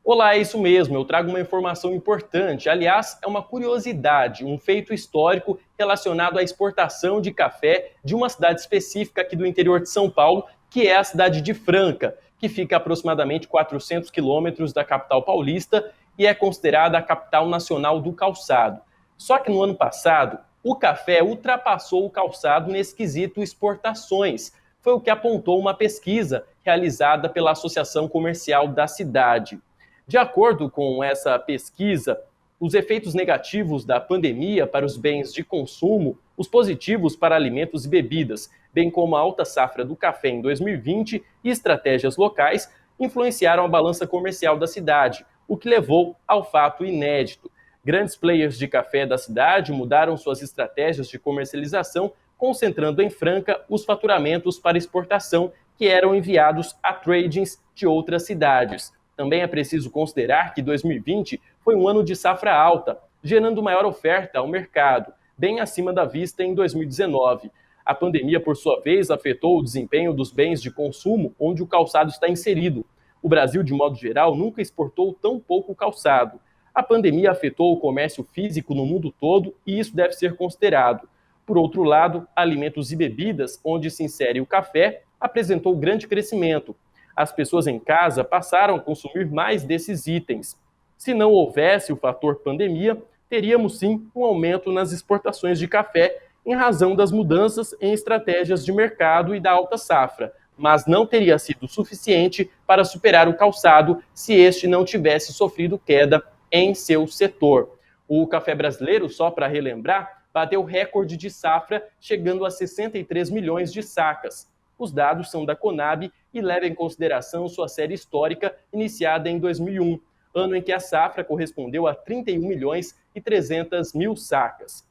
Olá, é isso mesmo, eu trago uma informação importante, aliás, é uma curiosidade, um feito histórico relacionado à exportação de café de uma cidade específica aqui do interior de São Paulo, que é a cidade de Franca, que fica a aproximadamente 400 quilômetros da capital paulista e é considerada a capital nacional do calçado. Só que no ano passado, o café ultrapassou o calçado nesse quesito exportações. Foi o que apontou uma pesquisa realizada pela Associação Comercial da cidade. De acordo com essa pesquisa, os efeitos negativos da pandemia para os bens de consumo, os positivos para alimentos e bebidas, bem como a alta safra do café em 2020 e estratégias locais, influenciaram a balança comercial da cidade, o que levou ao fato inédito. Grandes players de café da cidade mudaram suas estratégias de comercialização, concentrando em Franca os faturamentos para exportação que eram enviados a tradings de outras cidades. Também é preciso considerar que 2020 foi um ano de safra alta, gerando maior oferta ao mercado, bem acima da vista em 2019. A pandemia, por sua vez, afetou o desempenho dos bens de consumo onde o calçado está inserido. O Brasil, de modo geral, nunca exportou tão pouco calçado. A pandemia afetou o comércio físico no mundo todo e isso deve ser considerado. Por outro lado, alimentos e bebidas, onde se insere o café, apresentou grande crescimento. As pessoas em casa passaram a consumir mais desses itens. Se não houvesse o fator pandemia, teríamos sim um aumento nas exportações de café em razão das mudanças em estratégias de mercado e da alta safra, mas não teria sido suficiente para superar o calçado se este não tivesse sofrido queda em seu setor. O café brasileiro, só para relembrar, bateu recorde de safra, chegando a 63 milhões de sacas. Os dados são da Conab e levam em consideração sua série histórica, iniciada em 2001, ano em que a safra correspondeu a 31 milhões e 300 mil sacas.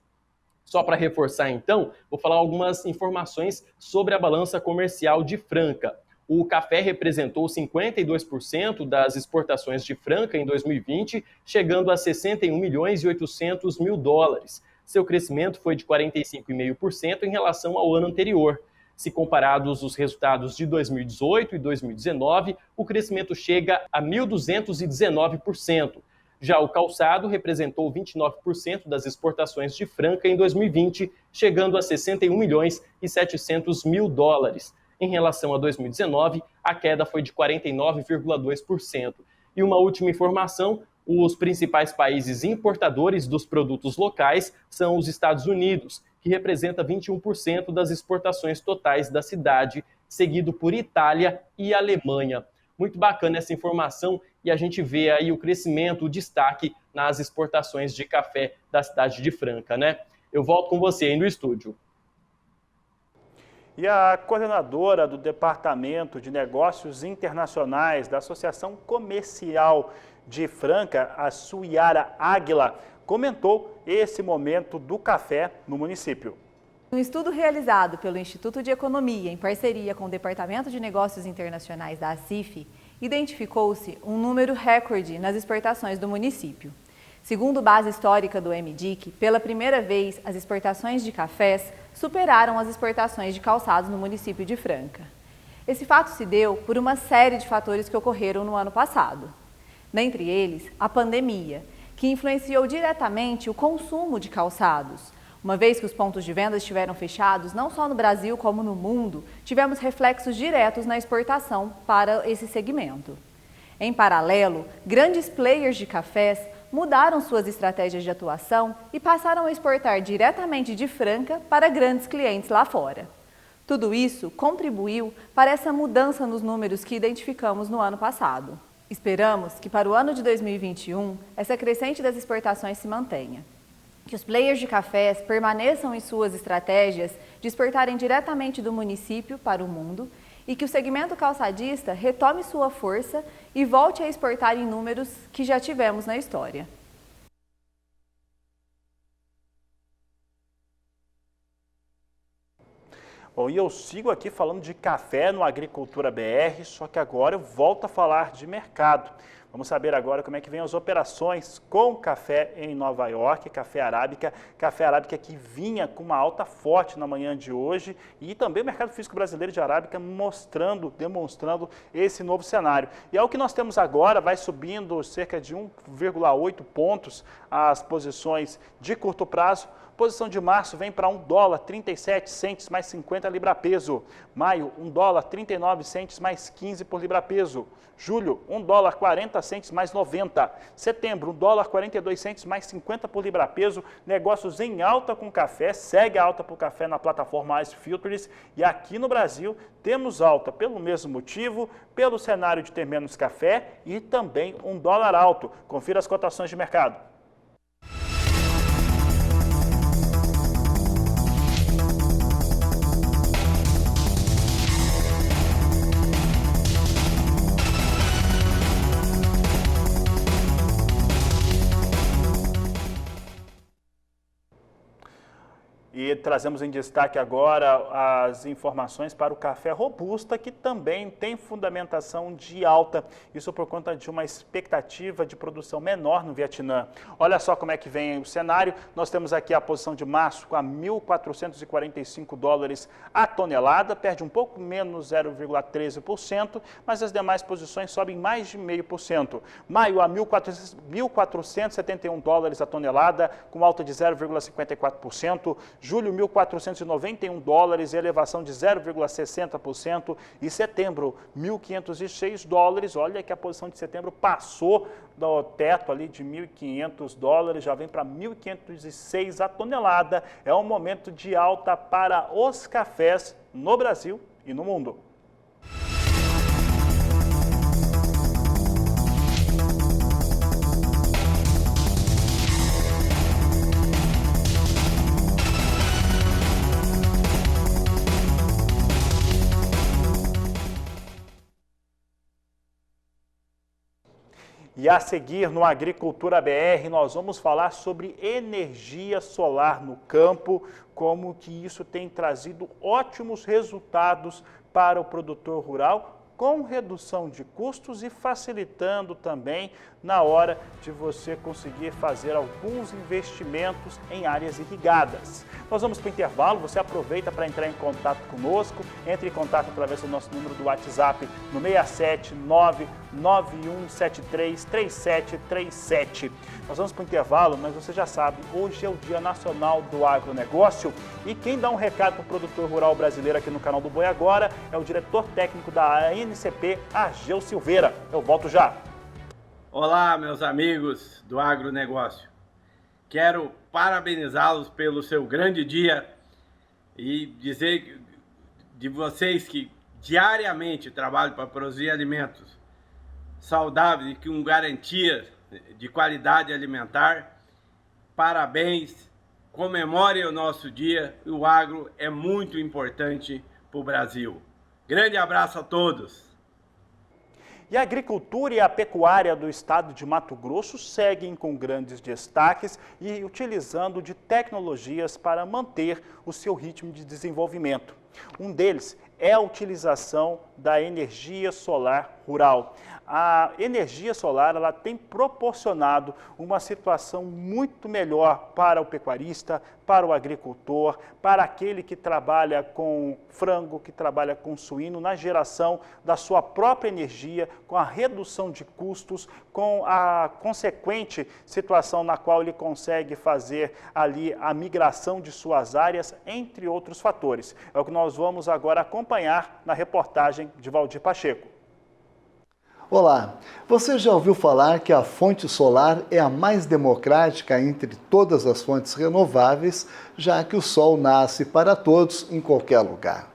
Só para reforçar, então, vou falar algumas informações sobre a balança comercial de Franca. O café representou 52% das exportações de Franca em 2020, chegando a 61 milhões e 800 mil dólares. Seu crescimento foi de 45,5% em relação ao ano anterior. Se comparados os resultados de 2018 e 2019, o crescimento chega a 1.219%. Já o calçado representou 29% das exportações de Franca em 2020, chegando a 61 milhões e 700 mil dólares. Em relação a 2019, a queda foi de 49,2%. E uma última informação, os principais países importadores dos produtos locais são os Estados Unidos, que representa 21% das exportações totais da cidade, seguido por Itália e Alemanha. Muito bacana essa informação e a gente vê aí o crescimento, o destaque nas exportações de café da cidade de Franca, né? Eu volto com você aí no estúdio.
E a coordenadora do Departamento de Negócios Internacionais da Associação Comercial de Franca, a Suiara Águila, comentou esse momento do café no município.
Um estudo realizado pelo Instituto de Economia em parceria com o Departamento de Negócios Internacionais da ACIF, identificou-se um número recorde nas exportações do município. Segundo base histórica do MDIC, pela primeira vez as exportações de cafés superaram as exportações de calçados no município de Franca. Esse fato se deu por uma série de fatores que ocorreram no ano passado. Dentre eles, a pandemia, que influenciou diretamente o consumo de calçados. Uma vez que os pontos de venda estiveram fechados, não só no Brasil como no mundo, tivemos reflexos diretos na exportação para esse segmento. Em paralelo, grandes players de cafés mudaram suas estratégias de atuação e passaram a exportar diretamente de Franca para grandes clientes lá fora. Tudo isso contribuiu para essa mudança nos números que identificamos no ano passado. Esperamos que para o ano de 2021, essa crescente das exportações se mantenha. Que os players de cafés permaneçam em suas estratégias de exportarem diretamente do município para o mundo e que o segmento calçadista retome sua força e volte a exportar em números que já tivemos na história.
Bom, e eu sigo aqui falando de café no Agricultura BR, só que agora eu volto a falar de mercado. Vamos saber agora como é que vem as operações com café em Nova York, café arábica que vinha com uma alta forte na manhã de hoje e também o mercado físico brasileiro de arábica demonstrando esse novo cenário. E é o que nós temos agora, vai subindo cerca de 1,8 pontos as posições de curto prazo. Posição de março vem para $1,37 mais 50 libra-peso. Maio, $1,39 mais 15 por libra-peso. Julho, $1,40 mais 90. Setembro, $1,42 mais 50 por libra-peso. Negócios em alta com café, segue a alta para o café na plataforma Ice Futures. E aqui no Brasil temos alta pelo mesmo motivo, pelo cenário de ter menos café e também um dólar alto. Confira as cotações de mercado. E trazemos em destaque agora as informações para o café robusta, que também tem fundamentação de alta, isso por conta de uma expectativa de produção menor no Vietnã. Olha só como é que vem o cenário, nós temos aqui a posição de março com a $1.445 a tonelada, perde um pouco menos 0,13%, mas as demais posições sobem mais de 0,5%. Maio a $1.471 a tonelada, com alta de 0,54%. Julho, $1.491 e elevação de 0,60%. E setembro, $1.506. Olha que a posição de setembro passou do teto ali de $1.500, já vem para $1.506 a tonelada. É um momento de alta para os cafés no Brasil e no mundo. E a seguir, no Agricultura BR, nós vamos falar sobre energia solar no campo, como que isso tem trazido ótimos resultados para o produtor rural, com redução de custos e facilitando também na hora de você conseguir fazer alguns investimentos em áreas irrigadas. Nós vamos para o intervalo, você aproveita para entrar em contato conosco, entre em contato através do nosso número do WhatsApp no 67991733737. Nós vamos para o intervalo, mas você já sabe, hoje é o Dia Nacional do Agronegócio e quem dá um recado para o produtor rural brasileiro aqui no canal do Boi Agora é o diretor técnico da ANCP, Ageu Silveira. Eu volto já.
Olá, meus amigos do agronegócio. Quero parabenizá-los pelo seu grande dia e dizer de vocês que diariamente trabalham para produzir alimentos saudáveis e com garantia de qualidade alimentar. Parabéns, comemorem o nosso dia. O agro é muito importante para o Brasil. Grande abraço a todos.
E a agricultura e a pecuária do estado de Mato Grosso seguem com grandes destaques e utilizando de tecnologias para manter o seu ritmo de desenvolvimento. Um deles é a utilização da energia solar rural. A energia solar ela tem proporcionado uma situação muito melhor para o pecuarista, para o agricultor, para aquele que trabalha com frango, que trabalha com suíno, na geração da sua própria energia, com a redução de custos, com a consequente situação na qual ele consegue fazer ali a migração de suas áreas, entre outros fatores. É o que nós vamos agora acompanhar na reportagem de Valdir Pacheco.
Olá, você já ouviu falar que a fonte solar é a mais democrática entre todas as fontes renováveis, já que o sol nasce para todos em qualquer lugar.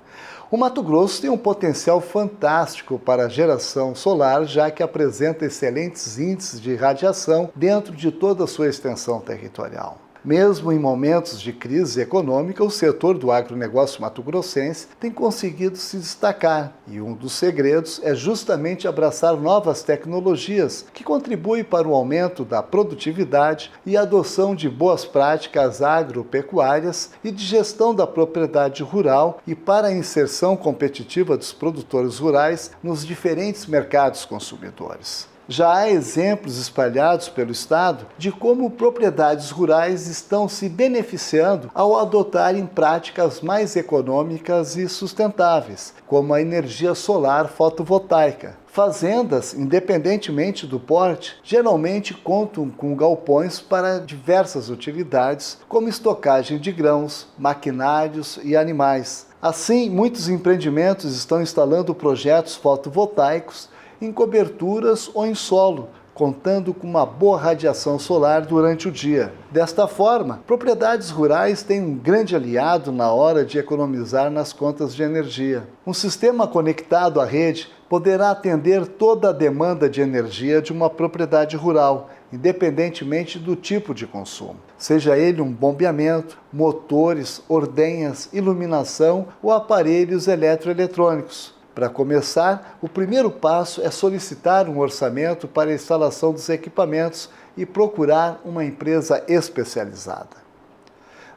O Mato Grosso tem um potencial fantástico para a geração solar, já que apresenta excelentes índices de radiação dentro de toda a sua extensão territorial. Mesmo em momentos de crise econômica, o setor do agronegócio mato-grossense tem conseguido se destacar, e um dos segredos é justamente abraçar novas tecnologias que contribuem para o aumento da produtividade e a adoção de boas práticas agropecuárias e de gestão da propriedade rural e para a inserção competitiva dos produtores rurais nos diferentes mercados consumidores. Já há exemplos espalhados pelo Estado de como propriedades rurais estão se beneficiando ao adotarem práticas mais econômicas e sustentáveis, como a energia solar fotovoltaica. Fazendas, independentemente do porte, geralmente contam com galpões para diversas utilidades, como estocagem de grãos, maquinários e animais. Assim, muitos empreendimentos estão instalando projetos fotovoltaicos em coberturas ou em solo, contando com uma boa radiação solar durante o dia. Desta forma, propriedades rurais têm um grande aliado na hora de economizar nas contas de energia. Um sistema conectado à rede poderá atender toda a demanda de energia de uma propriedade rural, independentemente do tipo de consumo. Seja ele um bombeamento, motores, ordenhas, iluminação ou aparelhos eletroeletrônicos. Para começar, o primeiro passo é solicitar um orçamento para a instalação dos equipamentos e procurar uma empresa especializada.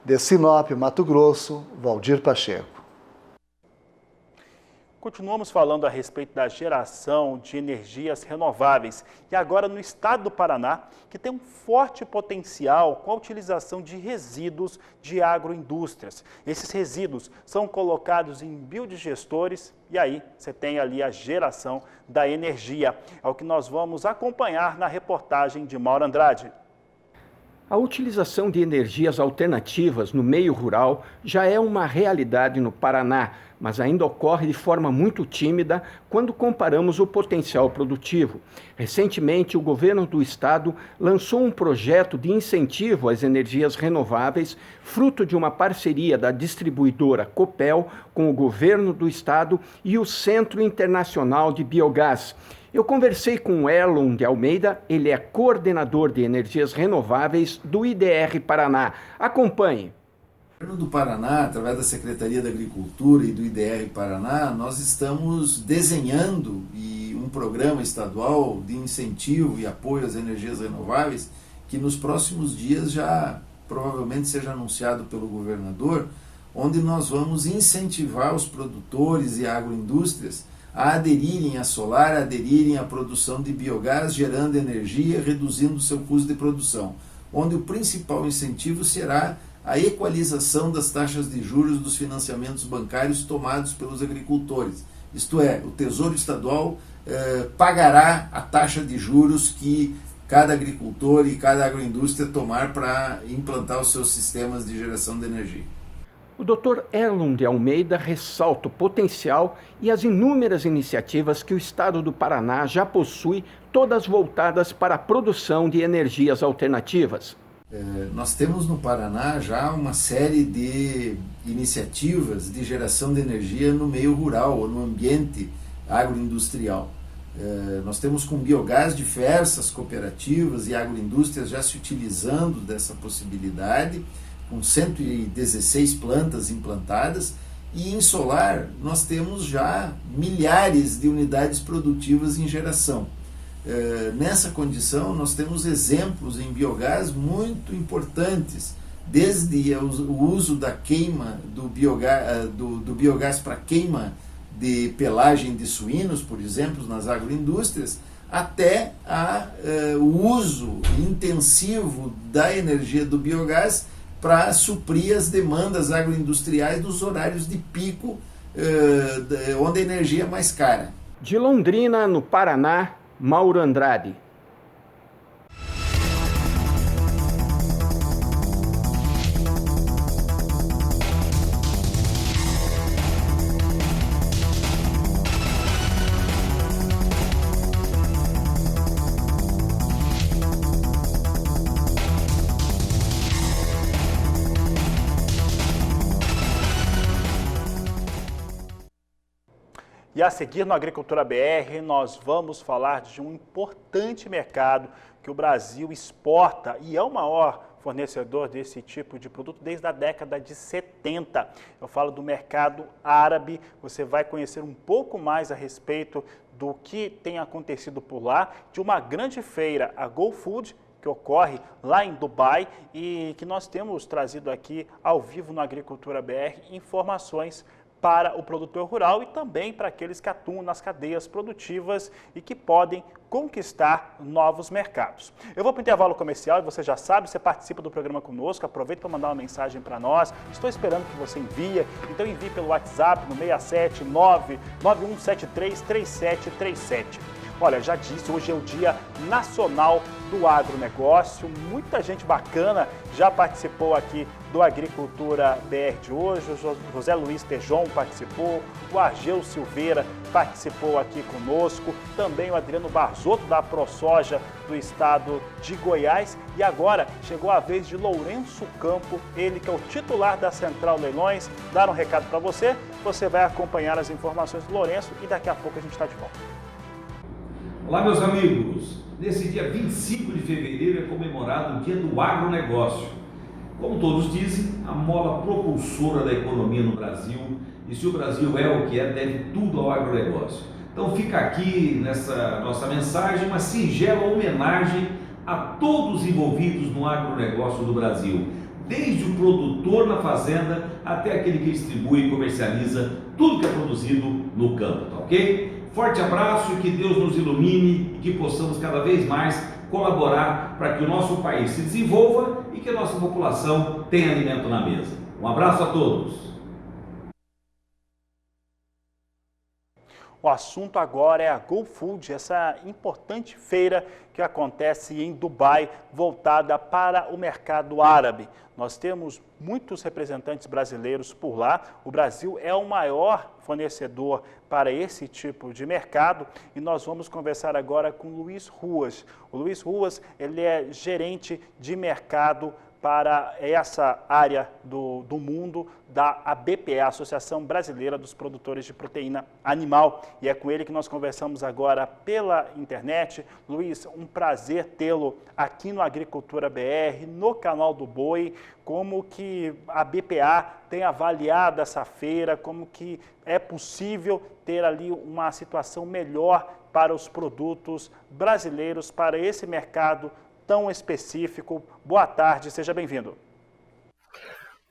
De Sinop, Mato Grosso, Valdir Pacheco.
Continuamos falando a respeito da geração de energias renováveis e agora no estado do Paraná, que tem um forte potencial com a utilização de resíduos de agroindústrias. Esses resíduos são colocados em biodigestores e aí você tem ali a geração da energia. É o que nós vamos acompanhar na reportagem de Mauro Andrade.
A utilização de energias alternativas no meio rural já é uma realidade no Paraná, mas ainda ocorre de forma muito tímida quando comparamos o potencial produtivo. Recentemente, o governo do estado lançou um projeto de incentivo às energias renováveis, fruto de uma parceria da distribuidora Copel com o governo do estado e o Centro Internacional de Biogás. Eu conversei com o Erlon de Almeida, ele é coordenador de energias renováveis do IDR Paraná. Acompanhe.
O governo do Paraná, através da Secretaria da Agricultura e do IDR Paraná, nós estamos desenhando um programa estadual de incentivo e apoio às energias renováveis que nos próximos dias já provavelmente seja anunciado pelo governador, onde nós vamos incentivar os produtores e agroindústrias a aderirem a solar, a aderirem à produção de biogás, gerando energia, reduzindo o seu custo de produção, onde o principal incentivo será a equalização das taxas de juros dos financiamentos bancários tomados pelos agricultores. Isto é, o Tesouro Estadual pagará a taxa de juros que cada agricultor e cada agroindústria tomar para implantar os seus sistemas de geração de energia.
O Dr. Erlon de Almeida ressalta o potencial e as inúmeras iniciativas que o estado do Paraná já possui, todas voltadas para a produção de energias alternativas.
Nós temos no Paraná já uma série de iniciativas de geração de energia no meio rural ou no ambiente agroindustrial. Nós temos com biogás diversas cooperativas e agroindústrias já se utilizando dessa possibilidade, com 116 plantas implantadas, e em solar nós temos já milhares de unidades produtivas em geração. Nessa condição nós temos exemplos em biogás muito importantes, desde o uso da queima do biogás para queima de pelagem de suínos, por exemplo, nas agroindústrias, até o uso intensivo da energia do biogás para suprir as demandas agroindustriais dos horários de pico, onde a energia é mais cara.
De Londrina, no Paraná, Mauro Andrade.
E a seguir no Agricultura BR, nós vamos falar de um importante mercado que o Brasil exporta e é o maior fornecedor desse tipo de produto desde a década de 70. Eu falo do mercado árabe. Você vai conhecer um pouco mais a respeito do que tem acontecido por lá, de uma grande feira, a GoFood, que ocorre lá em Dubai e que nós temos trazido aqui ao vivo no Agricultura BR informações para o produtor rural e também para aqueles que atuam nas cadeias produtivas e que podem conquistar novos mercados. Eu vou para o intervalo comercial e você já sabe, você participa do programa conosco, aproveita para mandar uma mensagem para nós. Estou esperando que você envie, então envie pelo WhatsApp no 67991733737. Olha, já disse, hoje é o Dia Nacional do Agronegócio. Muita gente bacana já participou aqui do Agricultura BR de hoje. O José Luiz Tejon participou, o Argeu Silveira participou aqui conosco, também o Adriano Barzotto da ProSoja do estado de Goiás. E agora chegou a vez de Lourenço Campo, ele que é o titular da Central Leilões, dar um recado para você. Você vai acompanhar as informações do Lourenço e daqui a pouco a gente está de volta.
Olá, meus amigos! Nesse dia 25 de fevereiro é comemorado o Dia do Agronegócio. Como todos dizem, a mola propulsora da economia no Brasil, e se o Brasil é o que é, deve tudo ao agronegócio. Então fica aqui nessa nossa mensagem uma singela homenagem a todos envolvidos no agronegócio do Brasil, desde o produtor na fazenda até aquele que distribui e comercializa tudo que é produzido no campo, tá ok? Forte abraço e que Deus nos ilumine e que possamos cada vez mais colaborar para que o nosso país se desenvolva e que a nossa população tenha alimento na mesa. Um abraço a todos.
O assunto agora é a GoFood, essa importante feira que acontece em Dubai, voltada para o mercado árabe. Nós temos muitos representantes brasileiros por lá. O Brasil é o maior fornecedor para esse tipo de mercado e nós vamos conversar agora com o Luiz Ruas. O Luiz Ruas, ele é gerente de mercado para essa área do mundo da ABPA, Associação Brasileira dos Produtores de Proteína Animal. E é com ele que nós conversamos agora pela internet. Luiz, um prazer tê-lo aqui no Agricultura BR, no canal do Boi. Como que a BPA tem avaliado essa feira, como que é possível ter ali uma situação melhor para os produtos brasileiros, para esse mercado tão específico. Boa tarde, seja bem-vindo.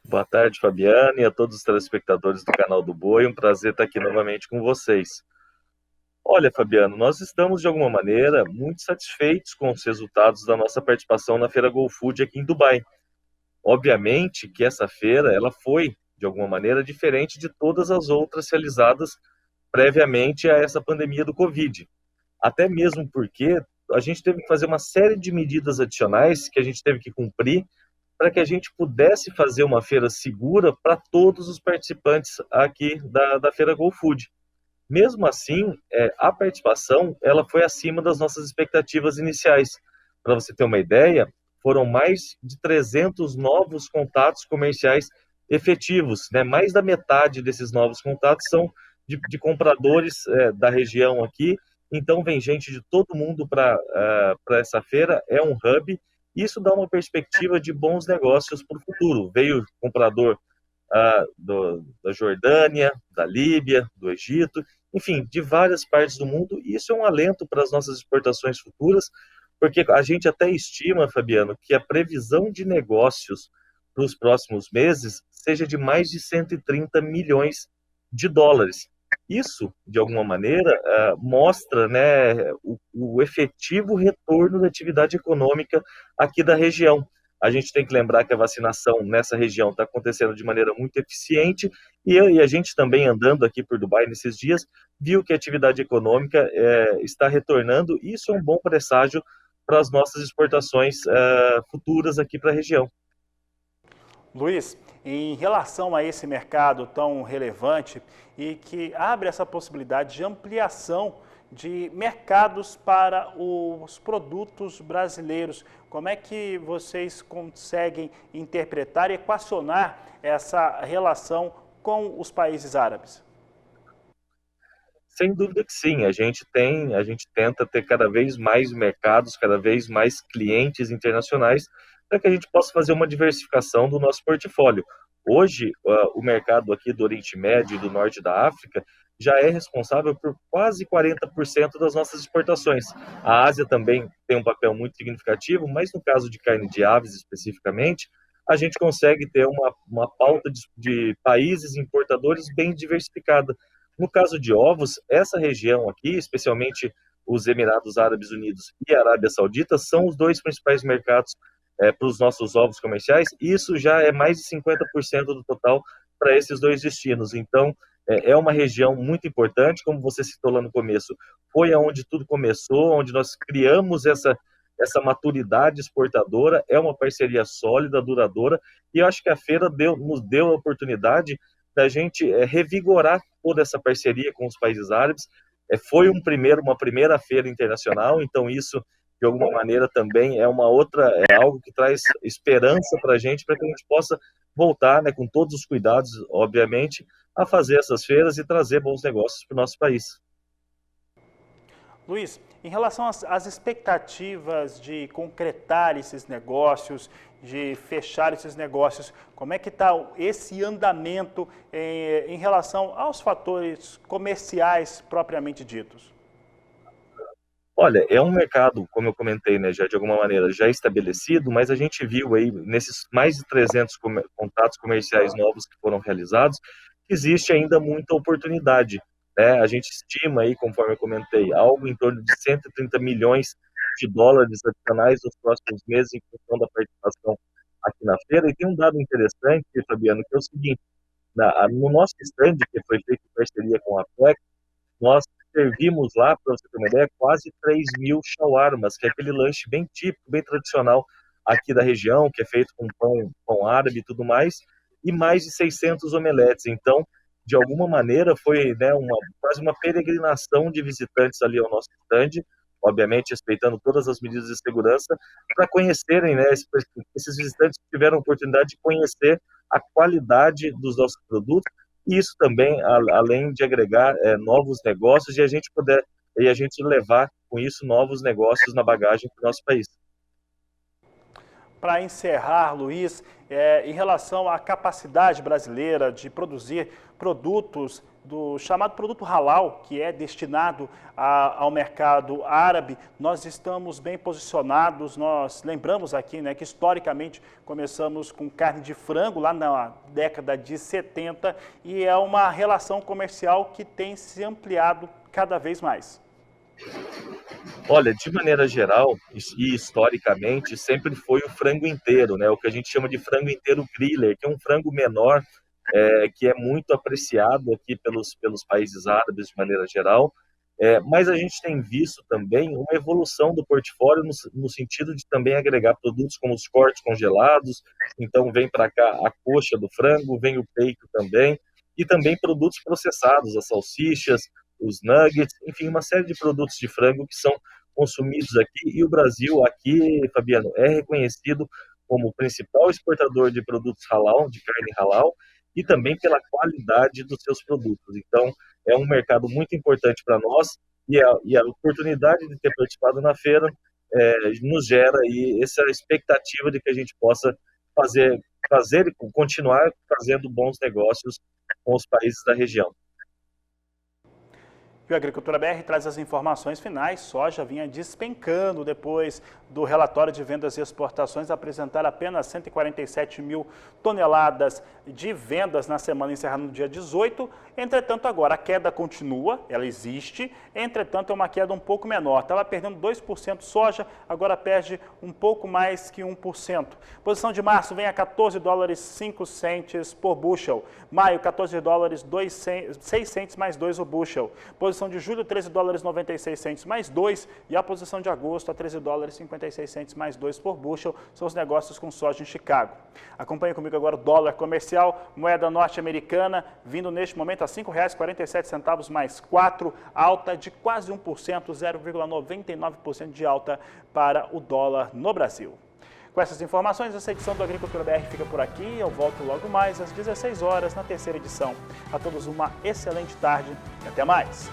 Boa tarde, Fabiano, e a todos os telespectadores do canal do Boi. Um prazer estar aqui novamente com vocês. Olha, Fabiano, nós estamos, de alguma maneira, muito satisfeitos com os resultados da nossa participação na Feira GoFood aqui em Dubai. Obviamente que essa feira ela foi, de alguma maneira, diferente de todas as outras realizadas previamente a essa pandemia do Covid. Até mesmo porque a gente teve que fazer uma série de medidas adicionais que a gente teve que cumprir para que a gente pudesse fazer uma feira segura para todos os participantes aqui da Feira GoFood. Mesmo assim, a participação ela foi acima das nossas expectativas iniciais. Para você ter uma ideia, foram mais de 300 novos contatos comerciais efetivos, né? Mais da metade desses novos contatos são de compradores da região aqui. Então vem gente de todo mundo para essa feira, é um hub, e isso dá uma perspectiva de bons negócios para o futuro. Veio comprador da Jordânia, da Líbia, do Egito, enfim, de várias partes do mundo, e isso é um alento para as nossas exportações futuras, porque a gente até estima, Fabiano, que a previsão de negócios para os próximos meses seja de mais de 130 milhões de dólares. Isso, de alguma maneira, mostra, né, o efetivo retorno da atividade econômica aqui da região. A gente tem que lembrar que a vacinação nessa região está acontecendo de maneira muito eficiente e a gente também, andando aqui por Dubai nesses dias, viu que a atividade econômica está retornando, e isso é um bom presságio para as nossas exportações futuras aqui para a região.
Luiz, em relação a esse mercado tão relevante e que abre essa possibilidade de ampliação de mercados para os produtos brasileiros, como é que vocês conseguem interpretar e equacionar essa relação com os países árabes?
Sem dúvida que sim, a gente tenta ter cada vez mais mercados, cada vez mais clientes internacionais, para que a gente possa fazer uma diversificação do nosso portfólio. Hoje, o mercado aqui do Oriente Médio e do Norte da África já é responsável por quase 40% das nossas exportações. A Ásia também tem um papel muito significativo, mas no caso de carne de aves especificamente, a gente consegue ter uma pauta de países importadores bem diversificada. No caso de ovos, essa região aqui, especialmente os Emirados Árabes Unidos e a Arábia Saudita, são os dois principais mercados para os nossos ovos comerciais, e isso já é mais de 50% do total para esses dois destinos. Então, é uma região muito importante, como você citou lá no começo, foi aonde tudo começou, onde nós criamos essa maturidade exportadora, é uma parceria sólida, duradoura, e eu acho que a feira nos deu a oportunidade da gente revigorar toda essa parceria com os países árabes. Foi uma primeira feira internacional, então isso, de alguma maneira, também é algo que traz esperança para que a gente possa voltar, né, com todos os cuidados, obviamente, a fazer essas feiras e trazer bons negócios para o nosso país.
Luiz, em relação às expectativas de concretar esses negócios, de fechar esses negócios, como é que está esse andamento em relação aos fatores comerciais propriamente ditos?
Olha, é um mercado, como eu comentei, né, já de alguma maneira já estabelecido, mas a gente viu aí, nesses mais de 300 contratos comerciais novos que foram realizados, que existe ainda muita oportunidade, né? A gente estima aí, conforme eu comentei, algo em torno de 130 milhões de dólares adicionais nos próximos meses em função da participação aqui na feira. E tem um dado interessante, Fabiano, que é o seguinte: no nosso stand, que foi feito em parceria com a PEC, nós servimos lá, para você ter uma ideia, quase 3.000 shawarmas, que é aquele lanche bem típico, bem tradicional aqui da região, que é feito com pão árabe e tudo mais, e mais de 600 omeletes. Então, de alguma maneira, foi, né, quase uma peregrinação de visitantes ali ao nosso stand, obviamente respeitando todas as medidas de segurança, para conhecerem, né, esses visitantes tiveram a oportunidade de conhecer a qualidade dos nossos produtos, e isso também, além de agregar novos negócios, e a gente levar com isso novos negócios na bagagem para o nosso país.
Para encerrar, Luiz, em relação à capacidade brasileira de produzir produtos do chamado produto halal, que é destinado ao mercado árabe, nós estamos bem posicionados. Nós lembramos aqui, né, que historicamente começamos com carne de frango lá na década de 70 e é uma relação comercial que tem se ampliado cada vez mais.
Olha, de maneira geral e historicamente, sempre foi o frango inteiro, né? O que a gente chama de frango inteiro griller, que é um frango menor, que é muito apreciado aqui pelos países árabes de maneira geral. Mas a gente tem visto também uma evolução do portfólio no sentido de também agregar produtos como os cortes congelados. Então vem para cá a coxa do frango, vem o peito também, e também produtos processados, as salsichas, os nuggets, enfim, uma série de produtos de frango que são consumidos aqui. E o Brasil aqui, Fabiano, é reconhecido como o principal exportador de produtos halal, de carne halal, e também pela qualidade dos seus produtos. Então, é um mercado muito importante para nós, e a oportunidade de ter participado na feira nos gera aí essa expectativa de que a gente possa fazer e continuar fazendo bons negócios com os países da região.
E o Agricultura BR traz as informações finais. Soja vinha despencando depois do relatório de vendas e exportações apresentar apenas 147 mil toneladas de vendas na semana encerrada no dia 18. Entretanto, agora a queda continua, ela existe, entretanto é uma queda um pouco menor. Estava perdendo 2% soja, agora perde um pouco mais que 1%. Posição de março vem a 14 dólares 5 centes por bushel. Maio, 14 dólares 6 centes mais 2 o bushel. Posição de julho, 13 dólares 96 centes mais 2. E a posição de agosto, a 13 dólares 56 centes mais 2 por bushel. São os negócios com soja em Chicago. Acompanhe comigo agora o dólar comercial, moeda norte-americana, vindo neste momento a R$ 5,47 mais 4, alta de quase 1%, 0,99% de alta para o dólar no Brasil. Com essas informações, essa edição do Agricultura BR fica por aqui. Eu volto logo mais às 16 horas na terceira edição. A todos uma excelente tarde e até mais.